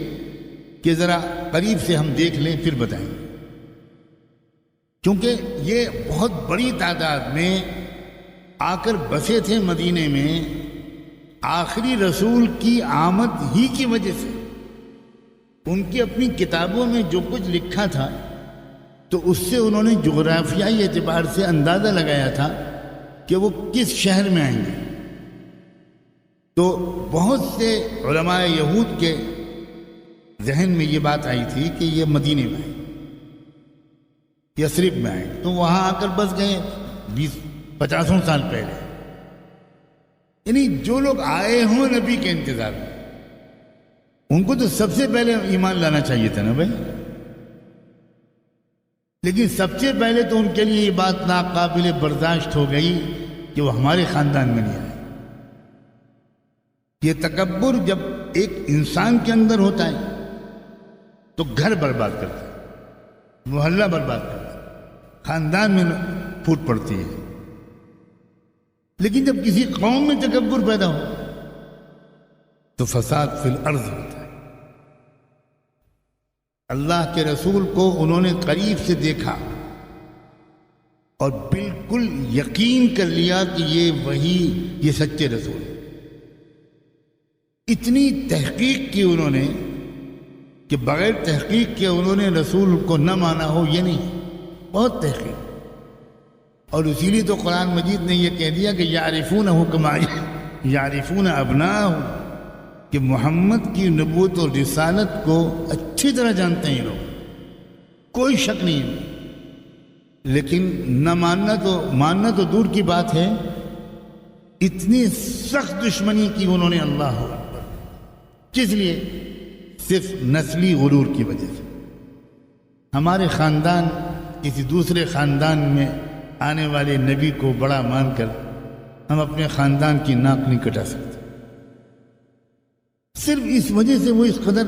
کہ ذرا قریب سے ہم دیکھ لیں پھر بتائیں، کیونکہ یہ بہت بڑی تعداد میں آ کر بسے تھے مدینے میں آخری رسول کی آمد ہی کی وجہ سے۔ ان کی اپنی کتابوں میں جو کچھ لکھا تھا تو اس سے انہوں نے جغرافیائی اعتبار سے اندازہ لگایا تھا کہ وہ کس شہر میں آئیں گے۔ تو بہت سے علماء یہود کے ذہن میں یہ بات آئی تھی کہ یہ مدینے میں آئیں، یثرب میں آئیں، تو وہاں آ کر بس گئے 20-50 سال پہلے۔ یعنی جو لوگ آئے ہوں نبی کے انتظار میں، ان کو تو سب سے پہلے ایمان لانا چاہیے تھا نا بھائی، لیکن سب سے پہلے تو ان کے لیے یہ بات ناقابل برداشت ہو گئی کہ وہ ہمارے خاندان میں نہیں آئے۔ یہ تکبر جب ایک انسان کے اندر ہوتا ہے تو گھر برباد کرتا ہے، محلہ برباد کرتا ہے، خاندان میں پھوٹ پڑتی ہے۔ لیکن جب کسی قوم میں تکبر پیدا ہو تو فساد فی الارض ہوتا ہے۔ اللہ کے رسول کو انہوں نے قریب سے دیکھا اور بالکل یقین کر لیا کہ یہ سچے رسول ہیں۔ اتنی تحقیق کی انہوں نے کہ بغیر تحقیق کے انہوں نے رسول کو نہ مانا ہو یہ نہیں، بہت تحقیق۔ اور اسی لیے تو قرآن مجید نے یہ کہہ دیا کہ یعرفونہ کما یعرفون ابناءہم، کہ محمد کی نبوت اور رسالت کو اچھی طرح جانتے ہیں یہ لوگ، کوئی شک نہیں ہے۔ لیکن نہ ماننا تو دور کی بات ہے، اتنی سخت دشمنی کی انہوں نے اللہ اکبر، کس لیے؟ صرف نسلی غرور کی وجہ سے۔ ہمارے خاندان کسی دوسرے خاندان میں آنے والے نبی کو بڑا مان کر ہم اپنے خاندان کی ناک نہیں کٹا سکتے، صرف اس وجہ سے وہ اس قدر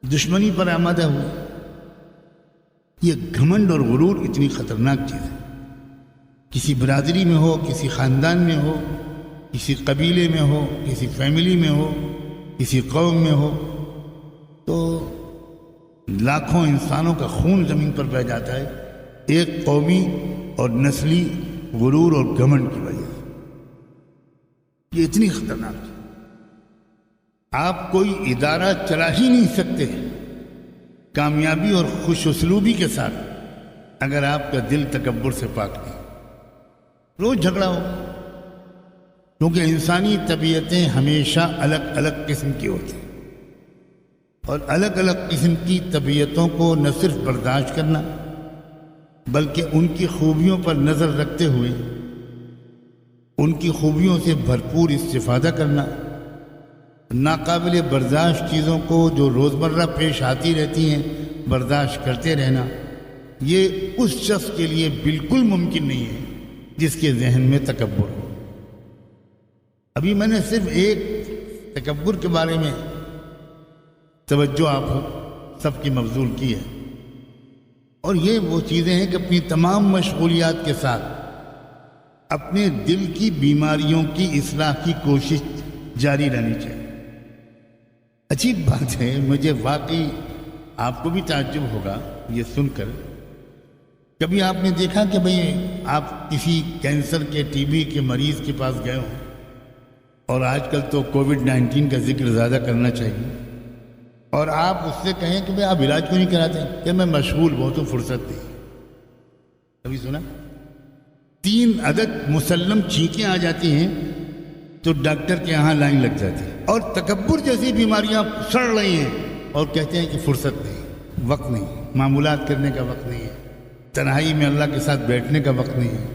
دشمنی پر آمادہ ہوئے۔ یہ گھمنڈ اور غرور اتنی خطرناک چیز ہے، کسی برادری میں ہو، کسی خاندان میں ہو، کسی قبیلے میں ہو، کسی فیملی میں ہو، کسی قوم میں ہو، تو لاکھوں انسانوں کا خون زمین پر بہہ جاتا ہے ایک قومی اور نسلی غرور اور گھمنڈ کی وجہ سے۔ یہ اتنی خطرناک ہے، آپ کوئی ادارہ چلا ہی نہیں سکتے کامیابی اور خوش اسلوبی کے ساتھ اگر آپ کا دل تکبر سے پاک نہیں۔ روز جھگڑا ہو، کیونکہ انسانی طبیعتیں ہمیشہ الگ الگ قسم کی ہوتی ہیں، اور الگ الگ قسم کی طبیعتوں کو نہ صرف برداشت کرنا بلکہ ان کی خوبیوں پر نظر رکھتے ہوئے ان کی خوبیوں سے بھرپور استفادہ کرنا، ناقابل برداشت چیزوں کو جو روزمرہ پیش آتی رہتی ہیں برداشت کرتے رہنا، یہ اس شخص کے لیے بالکل ممکن نہیں ہے جس کے ذہن میں تکبر ہو۔ ابھی میں نے صرف ایک تکبر کے بارے میں توجہ آپ سب کی مبذول کی ہے، اور یہ وہ چیزیں ہیں کہ اپنی تمام مشغولیات کے ساتھ اپنے دل کی بیماریوں کی اصلاح کی کوشش جاری رہنی چاہیے۔ عجیب بات ہے، مجھے واقعی آپ کو بھی تعجب ہوگا یہ سن کر، کبھی آپ نے دیکھا کہ بھئی آپ کسی کینسر کے ٹی بی کے مریض کے پاس گئے ہوں، اور آج کل تو کووڈ-19 کا ذکر زیادہ کرنا چاہیے، اور آپ اس سے کہیں کہ بھئی آپ علاج کیوں نہیں کراتے؟ کہ میں مشغول بہت ہوں، فرصت نہیں۔ کبھی سنا؟ 3 عدد مسلم چھینکیں آ جاتی ہیں تو ڈاکٹر کے یہاں لائن لگ جاتی ہے، اور تکبر جیسی بیماریاں سڑ رہی ہیں اور کہتے ہیں کہ فرصت نہیں، وقت نہیں، معمولات کرنے کا وقت نہیں ہے، تنہائی میں اللہ کے ساتھ بیٹھنے کا وقت نہیں ہے،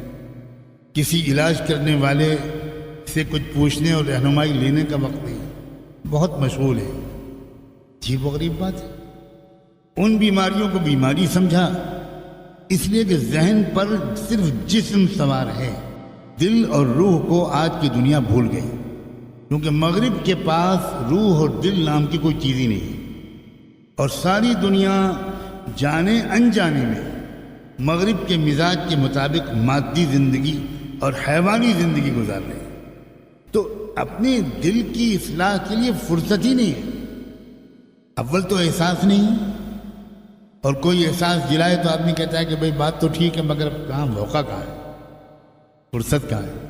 کسی علاج کرنے والے سے کچھ پوچھنے اور رہنمائی لینے کا وقت نہیں ہے، بہت مشغول ہے۔ عجیب و غریب بات ہے۔ ان بیماریوں کو بیماری سمجھا اس لیے کہ ذہن پر صرف جسم سوار ہے، دل اور روح کو آج کی دنیا بھول گئی۔ کیونکہ مغرب کے پاس روح اور دل نام کی کوئی چیز ہی نہیں، اور ساری دنیا جانے انجانے میں مغرب کے مزاج کے مطابق مادی زندگی اور حیوانی زندگی گزار رہے ہیں، تو اپنے دل کی اصلاح کے لیے فرصت ہی نہیں ہے۔ اول تو احساس نہیں ہے، اور کوئی احساس دلائے تو آدمی کہتا ہے کہ بھئی بات تو ٹھیک ہے، مگر کہاں موقع کہاں ہے، فرصت کہاں ہے۔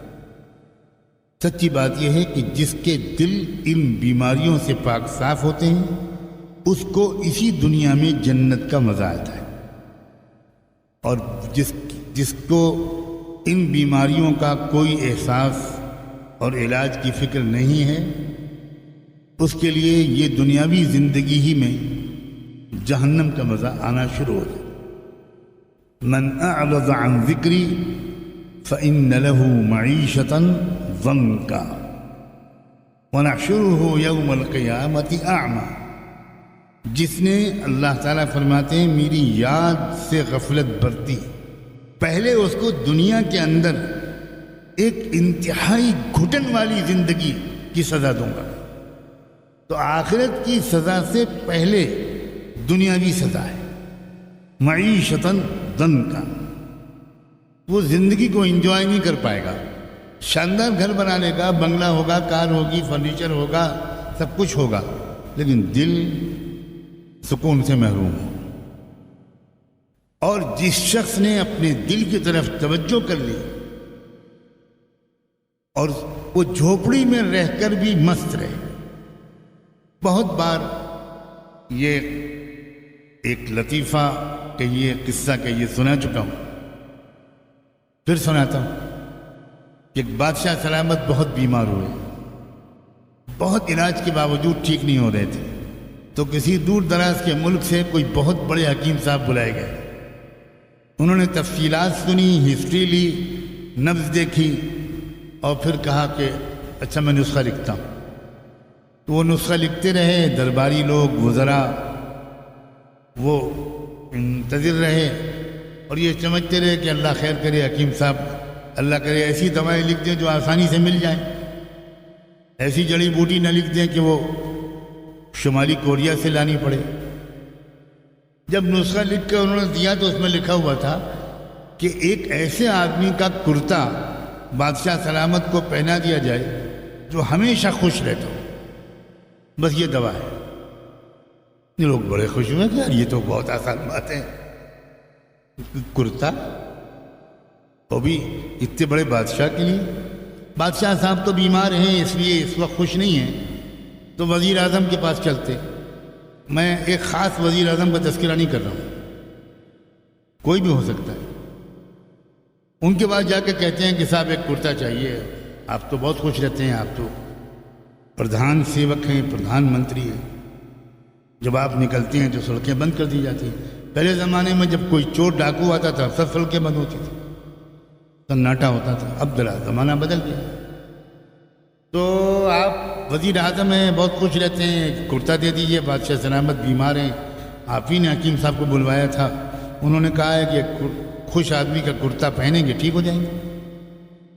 سچی بات یہ ہے کہ جس کے دل ان بیماریوں سے پاک صاف ہوتے ہیں اس کو اسی دنیا میں جنت کا مزہ آتا ہے، اور جس کو ان بیماریوں کا کوئی احساس اور علاج کی فکر نہیں ہے، اس کے لیے یہ دنیاوی زندگی ہی میں جہنم کا مزہ آنا شروع ہو جائے۔ من اعرض عن ذکری فإن له معیشة ضنکا ونحشره یوم القیامة اعمی۔ جس نے، اللہ تعالیٰ فرماتے ہیں، میری یاد سے غفلت برتی، پہلے اس کو دنیا کے اندر ایک انتہائی گھٹن والی زندگی کی سزا دوں گا، تو آخرت کی سزا سے پہلے دنیاوی سزا ہے، معیشتاً ضنکا۔ وہ زندگی کو انجوائے نہیں کر پائے گا، شاندار گھر بنا لے گا، بنگلہ ہوگا، کار ہوگی، فرنیچر ہوگا، سب کچھ ہوگا، لیکن دل سکون سے محروم ہو۔ اور جس شخص نے اپنے دل کی طرف توجہ کر لی اور وہ جھوپڑی میں رہ کر بھی مست رہے، بہت بار یہ ایک لطیفہ کہ یہ قصہ کہ یہ سنا چکا ہوں، پھر سناتا ہوں کہ ایک بادشاہ سلامت بہت بیمار ہوئے، بہت علاج کے باوجود ٹھیک نہیں ہو رہے تھے، تو کسی دور دراز کے ملک سے کوئی بہت بڑے حکیم صاحب بلائے گئے۔ انہوں نے تفصیلات سنی، ہسٹری لی، نبض دیکھی، اور پھر کہا کہ اچھا میں نسخہ لکھتا ہوں۔ تو وہ نسخہ لکھتے رہے، درباری لوگ، وزراء وہ منتظر رہے، اور یہ سمجھتے رہے کہ اللہ خیر کرے، حکیم صاحب اللہ کرے ایسی دوائیں لکھ دیں جو آسانی سے مل جائیں، ایسی جڑی بوٹی نہ لکھ دیں کہ وہ شمالی کوریا سے لانی پڑے۔ جب نسخہ لکھ کر انہوں نے دیا تو اس میں لکھا ہوا تھا کہ ایک ایسے آدمی کا کرتا بادشاہ سلامت کو پہنا دیا جائے جو ہمیشہ خوش رہتا ہو، بس یہ دوا ہے۔ یہ لوگ بڑے خوش ہوئے کہ یار یہ تو بہت آسان بات ہے، کرتا وہ بھی اتنے بڑے بادشاہ کے لیے۔ بادشاہ صاحب تو بیمار ہیں اس لیے اس وقت خوش نہیں ہیں، تو وزیر اعظم کے پاس چلتے۔ میں ایک خاص وزیر اعظم کا تذکرہ نہیں کر رہا ہوں، کوئی بھی ہو سکتا ہے۔ ان کے بعد جا کے کہتے ہیں کہ صاحب ایک کرتا چاہیے، آپ تو بہت خوش رہتے ہیں، آپ تو پردھان سیوک ہیں، پردھان منتری ہیں، جب آپ نکلتے ہیں تو سڑکیں بند کر دی جاتی ہیں۔ پہلے زمانے میں جب کوئی چور ڈاکو آتا تھا سب سڑکیں بند ہوتی تھی، سناٹا ہوتا تھا، اب ذرا زمانہ بدل گیا۔ تو آپ وزیر اعظم ہیں، بہت خوش رہتے ہیں، کرتا دے دیجئے، بادشاہ سلامت بیمار ہیں، آپ ہی نے حکیم صاحب کو بلوایا تھا، انہوں نے کہا ہے کہ خوش آدمی کا کرتا پہنیں گے ٹھیک ہو جائیں گے۔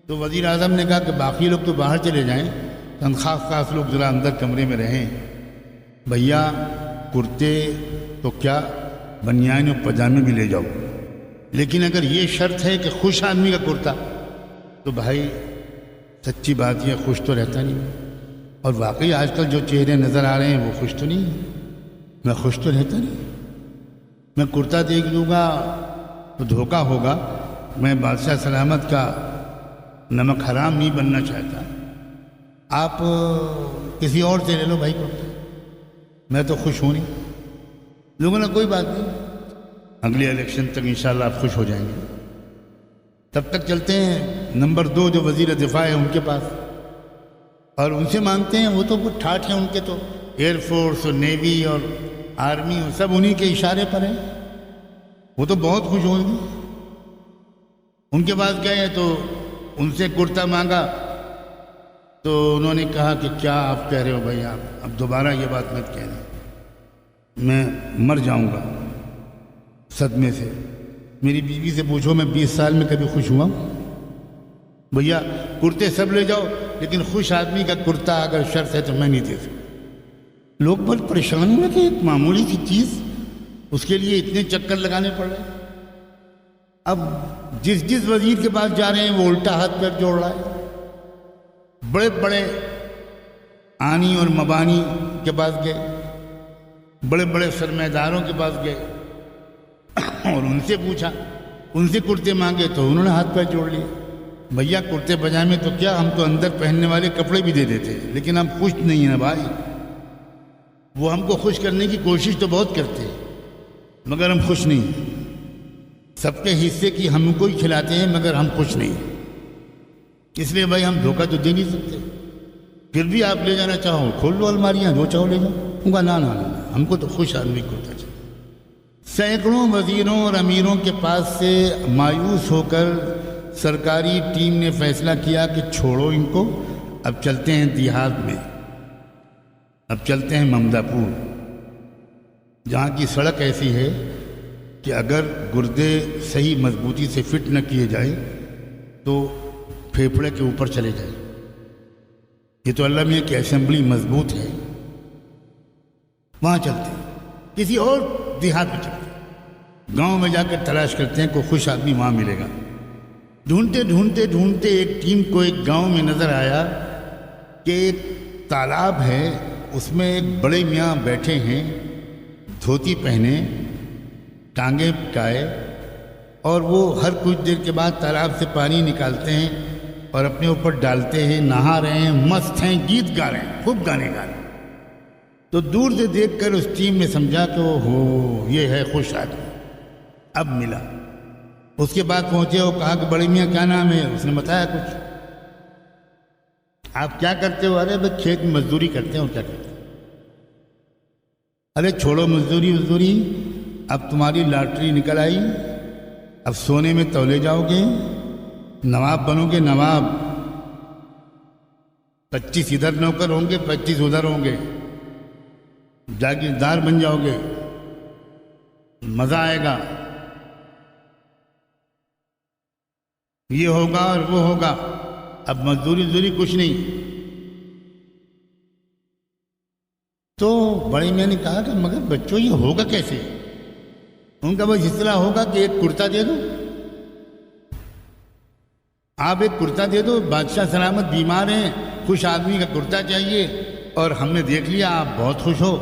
تو وزیر اعظم نے کہا کہ باقی لوگ تو باہر چلے جائیں، خاص لوگ ذرا اندر کمرے میں رہیں۔ بھیا کرتے تو کیا بنیان و پاجامے بھی لے جاؤ، لیکن اگر یہ شرط ہے کہ خوش آدمی کا کرتا، تو بھائی سچی بات یہ خوش تو رہتا نہیں، اور واقعی آج کل جو چہرے نظر آ رہے ہیں وہ خوش تو نہیں ہیں۔ میں خوش تو رہتا نہیں، میں کرتا دیکھ لوں گا تو دھوکہ ہوگا۔ میں بادشاہ سلامت کا نمک حرام نہیں بننا چاہتا، آپ کسی اور سے لے لو بھائی کرتا، میں تو خوش ہوں نہیں۔ لوگوں نے کوئی بات نہیں، اگلے الیکشن تک انشاءاللہ آپ خوش ہو جائیں گے، تب تک چلتے ہیں نمبر 2 جو وزیر دفاع ہے ان کے پاس، اور ان سے مانگتے ہیں۔ وہ تو کچھ ٹھاٹھ ہیں ان کے، تو ایئر فورس اور نیوی اور آرمی اور سب انہی کے اشارے پر ہیں، وہ تو بہت خوش ہوں گے۔ ان کے پاس گئے تو ان سے کرتا مانگا، تو انہوں نے کہا کہ کیا آپ کہہ رہے ہو بھائی، آپ اب دوبارہ یہ بات مت کہنا، میں مر جاؤں گا صدمے سے۔ میری بیوی سے پوچھو میں 20 سال میں کبھی خوش ہوا؟ بھیا کرتے سب لے جاؤ، لیکن خوش آدمی کا کرتا اگر شرط ہے تو میں نہیں دے سکتا۔ لوگ بہت پریشان ہوئے کہ ایک معمولی سی چیز اس کے لیے اتنے چکر لگانے پڑ رہے ہیں۔ اب جس وزیر کے پاس جا رہے ہیں وہ الٹا ہاتھ پیر جوڑ رہا ہے، بڑے بڑے آنی اور مبانی کے پاس گئے، بڑے بڑے سرمایہ داروں کے پاس گئے اور ان سے پوچھا، ان سے کرتے مانگے تو انہوں نے ہاتھ پیر جوڑ لیے۔ بھیا کرتے پجامے تو کیا، ہم تو اندر پہننے والے کپڑے بھی دے دیتے، لیکن ہم خوش نہیں ہیں بھائی۔ وہ ہم کو خوش کرنے کی کوشش تو بہت کرتے ہیں مگر ہم خوش نہیں ہیں۔ سب کے حصے کی ہم کو ہی کھلاتے ہیں مگر ہم خوش نہیں ہیں۔ اس لیے بھائی ہم دھوکہ تو دے نہیں سکتے۔ پھر بھی آپ لے جانا چاہو کھول لو الماریاں، جو چاہو لے جاؤ۔ ان کا نا ہم کو تو خوش آدمی کو ہوتا چاہیے۔ سینکڑوں وزیروں اور امیروں کے پاس سے مایوس ہو کر سرکاری ٹیم نے فیصلہ کیا کہ چھوڑو ان کو، اب چلتے ہیں دیہات میں، اب چلتے ہیں ممدہ پور، جہاں کی سڑک ایسی ہے کہ اگر گردے صحیح مضبوطی سے فٹ نہ کیے جائیں تو پھیپھڑے کے اوپر چلے جائیں۔ یہ تو اللہ میاں کی اسمبلی مضبوط ہے، وہاں چلتے ہیں، کسی اور دیہات میں چلتے ہیں، گاؤں میں جا کر تلاش کرتے ہیں کوئی خوش آدمی وہاں ملے گا۔ ڈھونڈتے ڈھونڈتے ڈھونڈتے ایک ٹیم کو ایک گاؤں میں نظر آیا کہ ایک تالاب ہے، اس میں ایک بڑے میاں بیٹھے ہیں، دھوتی پہنے، ٹانگیں پٹائے، اور وہ ہر کچھ دیر کے بعد تالاب سے پانی نکالتے ہیں اور اپنے اوپر ڈالتے ہیں، نہا رہے ہیں، مست ہیں، گیت گا رہے ہیں، خوب گانے گا رہے ہیں۔ تو دور سے دیکھ کر اس ٹیم نے سمجھا کہ ہو یہ ہے خوش آدمی، اب ملا۔ اس کے بعد پہنچے، وہ کہا کہ بڑے میاں کیا نام ہے؟ اس نے بتایا کچھ۔ آپ کیا کرتے ہو؟ ارے بھائی کھیت میں مزدوری کرتے ہیں، اور کیا کرتے ہیں؟ ارے چھوڑو مزدوری، اب تمہاری لاٹری نکل آئی، اب سونے میں تولے جاؤ گے، نواب بنو گے، نواب 25 ادھر نوکر ہوں گے، 25 ادھر ہوں گے، جاگیردار بن جاؤ گے، مزہ آئے گا، یہ ہوگا اور وہ ہوگا۔ اب مزدوری کچھ نہیں۔ تو بڑے میاں نے کہا کہ مگر بچوں یہ ہوگا کیسے؟ ان کا بس اس طرح ہوگا کہ ایک کرتا دے دو، آپ ایک کرتا دے دو، بادشاہ سلامت بیمار ہیں، خوش آدمی کا کرتا چاہیے، اور ہم نے دیکھ لیا آپ بہت خوش ہو،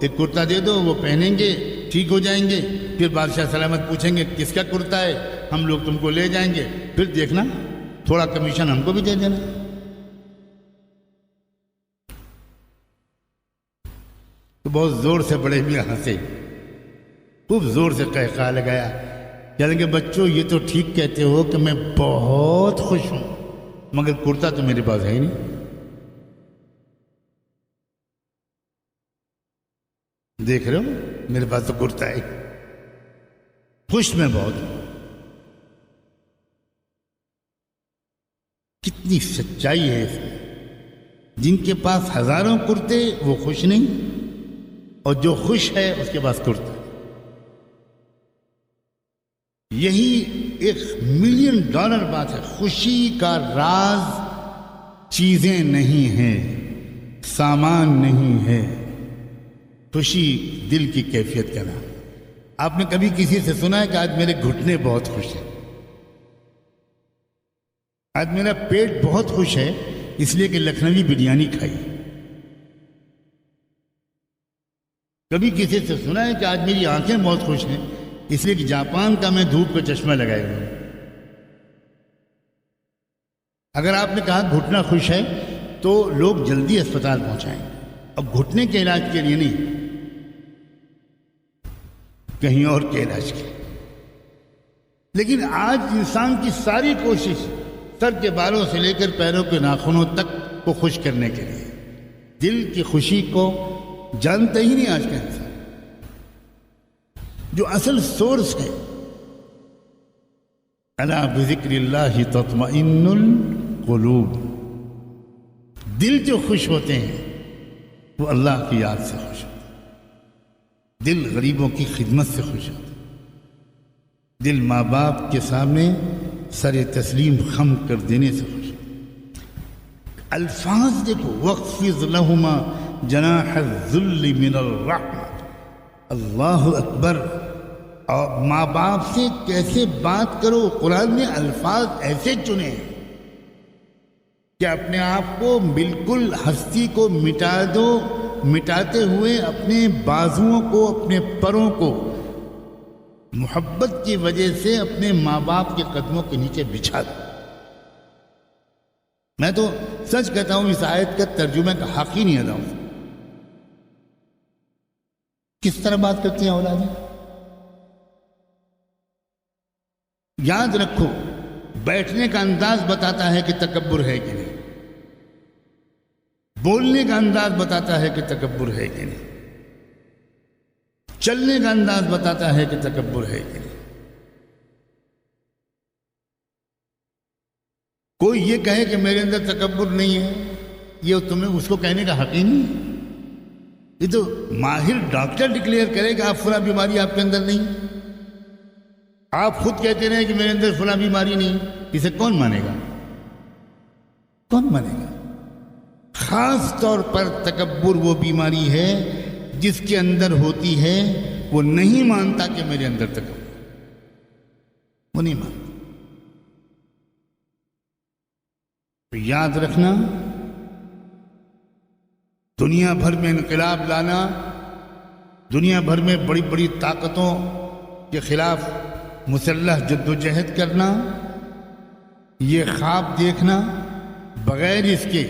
ایک کرتا دے دو، وہ پہنیں گے، ٹھیک ہو جائیں گے، پھر بادشاہ سلامت پوچھیں گے کس کا کرتا ہے، ہم لوگ تم کو لے جائیں گے، پھر دیکھنا تھوڑا کمیشن ہم کو بھی دے دینا۔ تو بہت زور سے بڑے میاں ہنسے، خوب زور سے قہقہہ لگایا، یعنی کہ بچوں یہ تو ٹھیک کہتے ہو کہ میں بہت خوش ہوں، مگر کرتا تو میرے پاس ہے ہی نہیں۔ دیکھ رہے ہو میرے پاس تو کرتا ہے، خوش میں بہت ہوں۔ کتنی سچائی ہے اس میں۔ جن کے پاس ہزاروں کرتے وہ خوش نہیں، اور جو خوش ہے اس کے پاس کرتا۔ یہی ایک $1,000,000 بات ہے۔ خوشی کا راز چیزیں نہیں ہیں، سامان نہیں ہے، خوشی دل کی کیفیت کا نام۔ آپ نے کبھی کسی سے سنا ہے کہ آج میرے گھٹنے بہت خوش ہیں، آج میرا پیٹ بہت خوش ہے اس لیے کہ لکھنوی بریانی کھائی؟ کبھی کسی سے سنا ہے کہ آج میری آنکھیں بہت خوش ہیں اس لیے کہ جاپان کا میں دھوپ کا چشمہ لگائے ہوا ہوں؟ اگر آپ نے کہا گھٹنا خوش ہے تو لوگ جلدی اسپتال پہنچائیں، اب گھٹنے کے علاج کے لیے نہیں، کہیں اور کے علاج کے۔ لیکن آج انسان کی ساری کوشش سر کے بالوں سے لے کر پیروں کے ناخنوں تک کو خوش کرنے کے لیے، دل کی خوشی کو جانتا ہی نہیں آج کا انسان۔ جو اصل سورس ہے، الا بذکر اللہ تطمئن القلوب، دل جو خوش ہوتے ہیں وہ اللہ کی یاد سے خوش ہوتے ہیں، دل غریبوں کی خدمت سے خوش ہوتے ہیں، دل ماں باپ کے سامنے سر تسلیم خم کر دینے سے خوش ہوتے ہیں۔ الفاظ دیکھو، وَاخْفِضْ لَهُمَا جَنَاحَ الذُّلِّ مِنَ الرَّحْمَةِ، اللہ اکبر۔ اور ماں باپ سے کیسے بات کرو، قرآن نے الفاظ ایسے چنے ہیں کہ اپنے آپ کو بالکل ہستی کو مٹا دو، مٹاتے ہوئے اپنے بازوؤں کو، اپنے پروں کو محبت کی وجہ سے اپنے ماں باپ کے قدموں کے نیچے بچھا دو۔ میں تو سچ کہتا ہوں اس آیت کا ترجمہ کا حق ہی نہیں ادا ہوں۔ کس طرح بات کرتی ہیں اولادیں؟ یاد رکھو، بیٹھنے کا انداز بتاتا ہے کہ تکبر ہے کہ نہیں، بولنے کا انداز بتاتا ہے کہ تکبر ہے کہ نہیں، چلنے کا انداز بتاتا ہے کہ تکبر ہے کہ نہیں۔ کوئی یہ کہے کہ میرے اندر تکبر نہیں ہے، یہ تمہیں اس کو کہنے کا حق ہی نہیں ہے۔ یہ تو ماہر ڈاکٹر ڈکلیئر کرے کہ آپ فلاں بیماری آپ کے اندر نہیں، آپ خود کہتے رہے کہ میرے اندر فلاں بیماری نہیں، اسے کون مانے گا؟ کون مانے گا؟ خاص طور پر تکبر وہ بیماری ہے جس کے اندر ہوتی ہے وہ نہیں مانتا کہ میرے اندر تکبر، وہ نہیں مانتا۔ تو یاد رکھنا، دنیا بھر میں انقلاب لانا، دنیا بھر میں بڑی بڑی طاقتوں کے خلاف مسلح جدوجہد کرنا، یہ خواب دیکھنا بغیر اس کے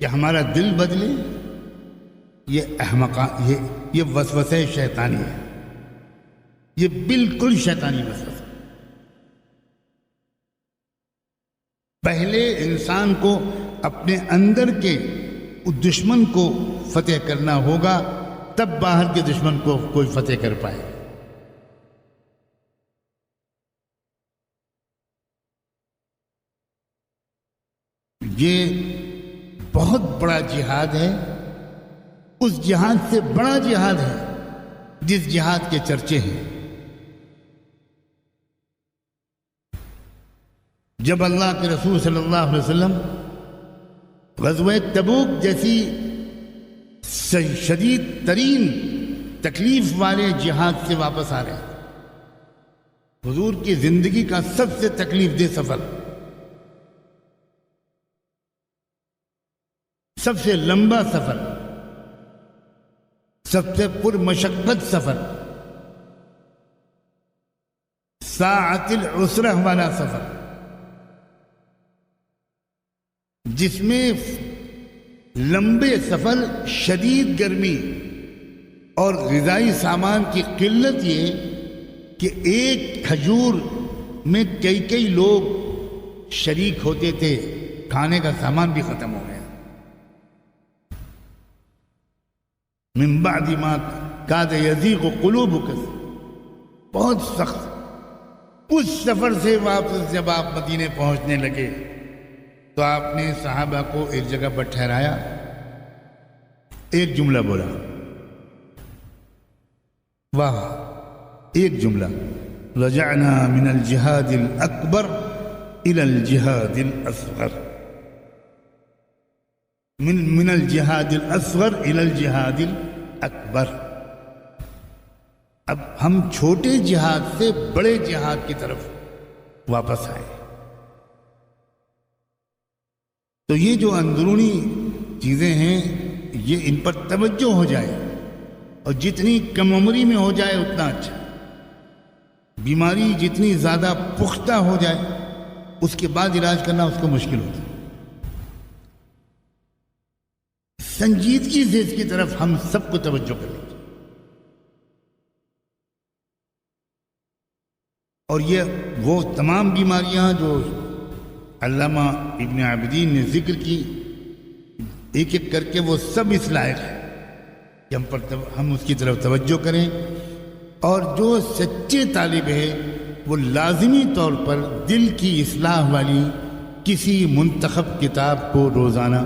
کہ ہمارا دل بدلے، یہ وسوسہ شیطانی ہے، یہ بالکل شیطانی وسوسہ۔ پہلے انسان کو اپنے اندر کے دشمن کو فتح کرنا ہوگا، تب باہر کے دشمن کو کوئی فتح کر پائے۔ یہ بہت بڑا جہاد ہے، اس جہاد سے بڑا جہاد ہے جس جہاد کے چرچے ہیں۔ جب اللہ کے رسول صلی اللہ علیہ وسلم غزوہ تبوک جیسی شدید ترین تکلیف والے جہاد سے واپس آ رہے ہیں، حضور کی زندگی کا سب سے تکلیف دہ سفر، سب سے لمبا سفر، سب سے پرمشقت سفر، ساعۃ العسرہ والا سفر، جس میں لمبے سفر، شدید گرمی اور غذائی سامان کی قلت، یہ کہ ایک کھجور میں کئی لوگ شریک ہوتے تھے، کھانے کا سامان بھی ختم ہو گیا۔ من بعد ما کاد یزیغ قلوبکم، بہت سخت۔ اس سفر سے واپس جب آپ مدینے پہنچنے لگے تو آپ نے صحابہ کو ایک جگہ پر ٹھہرایا، ایک جملہ بولا، واہ، ایک جملہ، رجعنا من الجہاد الاکبر الى الجہاد الاصغر، من الجہاد الاصغر الى الجہاد الاکبر۔ اب ہم چھوٹے جہاد سے بڑے جہاد کی طرف واپس آئے۔ تو یہ جو اندرونی چیزیں ہیں، یہ ان پر توجہ ہو جائے، اور جتنی کم عمری میں ہو جائے اتنا اچھا۔ بیماری جتنی زیادہ پختہ ہو جائے اس کے بعد علاج کرنا اس کو مشکل ہوتا ہے۔ سنجیدگی سے اس کی طرف ہم سب کو توجہ کریں، اور یہ وہ تمام بیماریاں جو علامہ ابن عابدین نے ذکر کی، ایک ایک کر کے وہ سب اس لائق ہے کہ ہم اس کی طرف توجہ کریں، اور جو سچے طالب ہے وہ لازمی طور پر دل کی اصلاح والی کسی منتخب کتاب کو روزانہ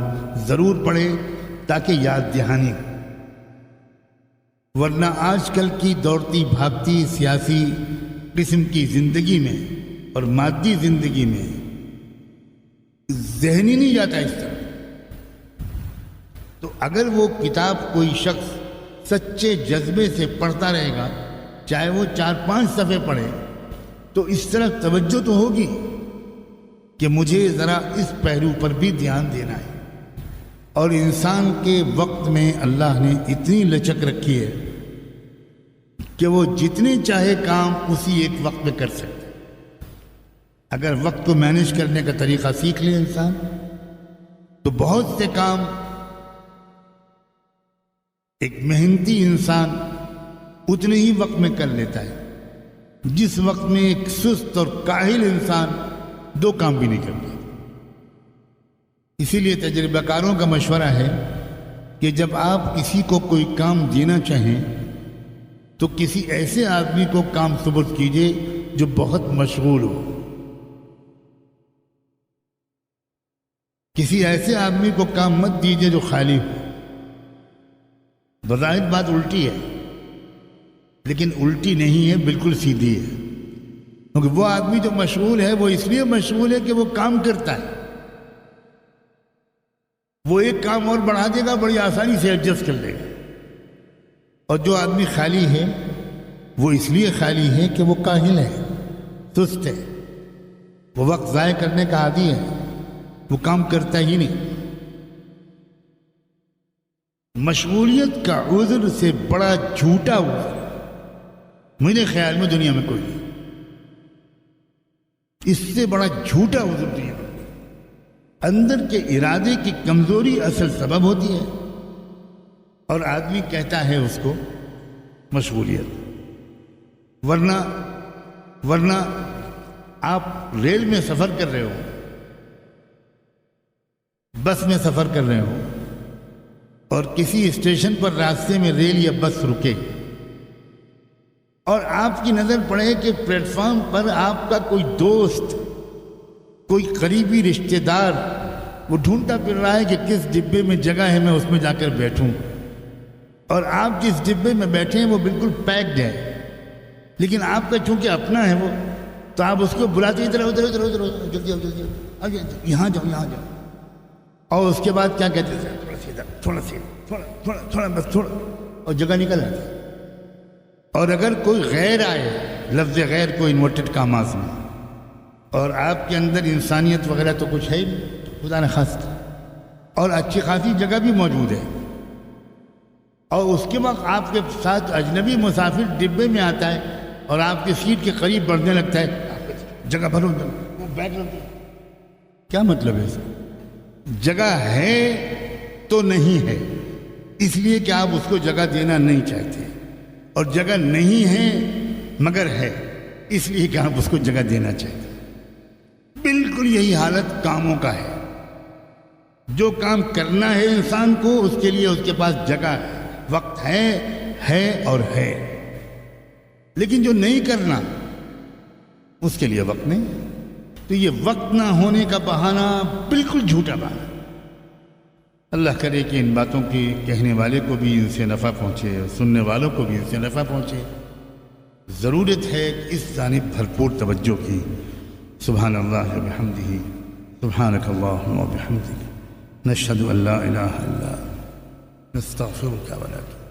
ضرور پڑھے تاکہ یاد دہانی ہو، ورنہ آج کل کی دوڑتی بھاگتی سیاسی قسم کی زندگی میں اور مادی زندگی میں ذہنی نہیں جاتا اس طرح۔ تو اگر وہ کتاب کوئی شخص سچے جذبے سے پڑھتا رہے گا، چاہے وہ 4-5 صفحے پڑھے، تو اس طرح توجہ تو ہوگی کہ مجھے ذرا اس پہلو پر بھی دھیان دینا ہے۔ اور انسان کے وقت میں اللہ نے اتنی لچک رکھی ہے کہ وہ جتنے چاہے کام اسی ایک وقت میں کر سکتے۔ اگر وقت کو مینیج کرنے کا طریقہ سیکھ لے انسان تو بہت سے کام ایک محنتی انسان اتنے ہی وقت میں کر لیتا ہے جس وقت میں ایک سست اور کاہل انسان 2 کام بھی نہیں کرتا۔ اسی لیے تجربہ کاروں کا مشورہ ہے کہ جب آپ کسی کو کوئی کام دینا چاہیں تو کسی ایسے آدمی کو کام سپرد کیجئے جو بہت مشغول ہو۔ کسی ایسے آدمی کو کام مت دیجئے جو خالی ہو۔ بظاہر بات الٹی ہے، لیکن الٹی نہیں ہے، بالکل سیدھی ہے۔ کیونکہ وہ آدمی جو مشغول ہے وہ اس لیے مشغول ہے کہ وہ کام کرتا ہے، وہ ایک کام اور بڑھا دے گا، بڑی آسانی سے ایڈجسٹ کر لے گا۔ اور جو آدمی خالی ہے وہ اس لیے خالی ہے کہ وہ کاہل ہے، سست ہے، وہ وقت ضائع کرنے کا عادی ہے، وہ کام کرتا ہی نہیں۔ مشغولیت کا عذر سے بڑا جھوٹا عذر میرے خیال میں دنیا میں کوئی نہیں۔ اس سے بڑا جھوٹا عذر دنیا میں اندر کے ارادے کی کمزوری اصل سبب ہوتی ہے، اور آدمی کہتا ہے اس کو مشغولیت۔ ورنہ آپ ریل میں سفر کر رہے ہو، بس میں سفر کر رہے ہو، اور کسی اسٹیشن پر راستے میں ریل یا بس رکے اور آپ کی نظر پڑے کہ پلیٹ فارم پر آپ کا کوئی دوست، کوئی قریبی رشتہ دار وہ ڈھونڈتا پھر رہا ہے کہ کس ڈبے میں جگہ ہے میں اس میں جا کر بیٹھوں، اور آپ جس ڈبے میں بیٹھے ہیں وہ بالکل پیکڈ ہے، لیکن آپ کا چونکہ اپنا ہے وہ، تو آپ اس کو بلاتے ادھر ادھر ادھر ادھر جلدی آؤ جلدی آؤ، یہاں جاؤ یہاں جاؤ، اور اس کے بعد کیا کہتے ہیں تھوڑا تھوڑا بس تھوڑا، اور جگہ نکل آتی ہے۔ اور اگر کوئی غیر آئے، لفظ غیر کو انورٹڈ کاماز میں، اور آپ کے اندر انسانیت وغیرہ تو کچھ ہے ہی نہیں، خدا نخواستہ، اور اچھی خاصی جگہ بھی موجود ہے، اور اس کے وقت آپ کے ساتھ اجنبی مسافر ڈبے میں آتا ہے اور آپ کی سیٹ کے قریب بڑھنے لگتا ہے، جگہ بھرو، وہ بیگ رکھ دو۔ کیا مطلب ہے اس کا؟ جگہ ہے تو نہیں ہے، اس لیے کہ آپ اس کو جگہ دینا نہیں چاہتے، اور جگہ نہیں ہے مگر ہے اس لیے کہ آپ اس کو جگہ دینا چاہتے۔ بالکل یہی حالت کاموں کا ہے۔ جو کام کرنا ہے انسان کو، اس کے لیے اس کے پاس جگہ ہے، وقت ہے اور ہے، لیکن جو نہیں کرنا اس کے لیے وقت نہیں۔ تو یہ وقت نہ ہونے کا بہانہ بالکل جھوٹا بہانہ۔ اللہ کرے کہ ان باتوں کی کہنے والے کو بھی ان سے نفع پہنچے اور سننے والوں کو بھی ان سے نفع پہنچے۔ ضرورت ہے کہ اس جانب بھرپور توجہ کی۔ سبحان اللہ و بحمدہ، سبحانک اللہم و بحمدک، نشہد ان لا الہ الا انت، نستغفرک و نتوب۔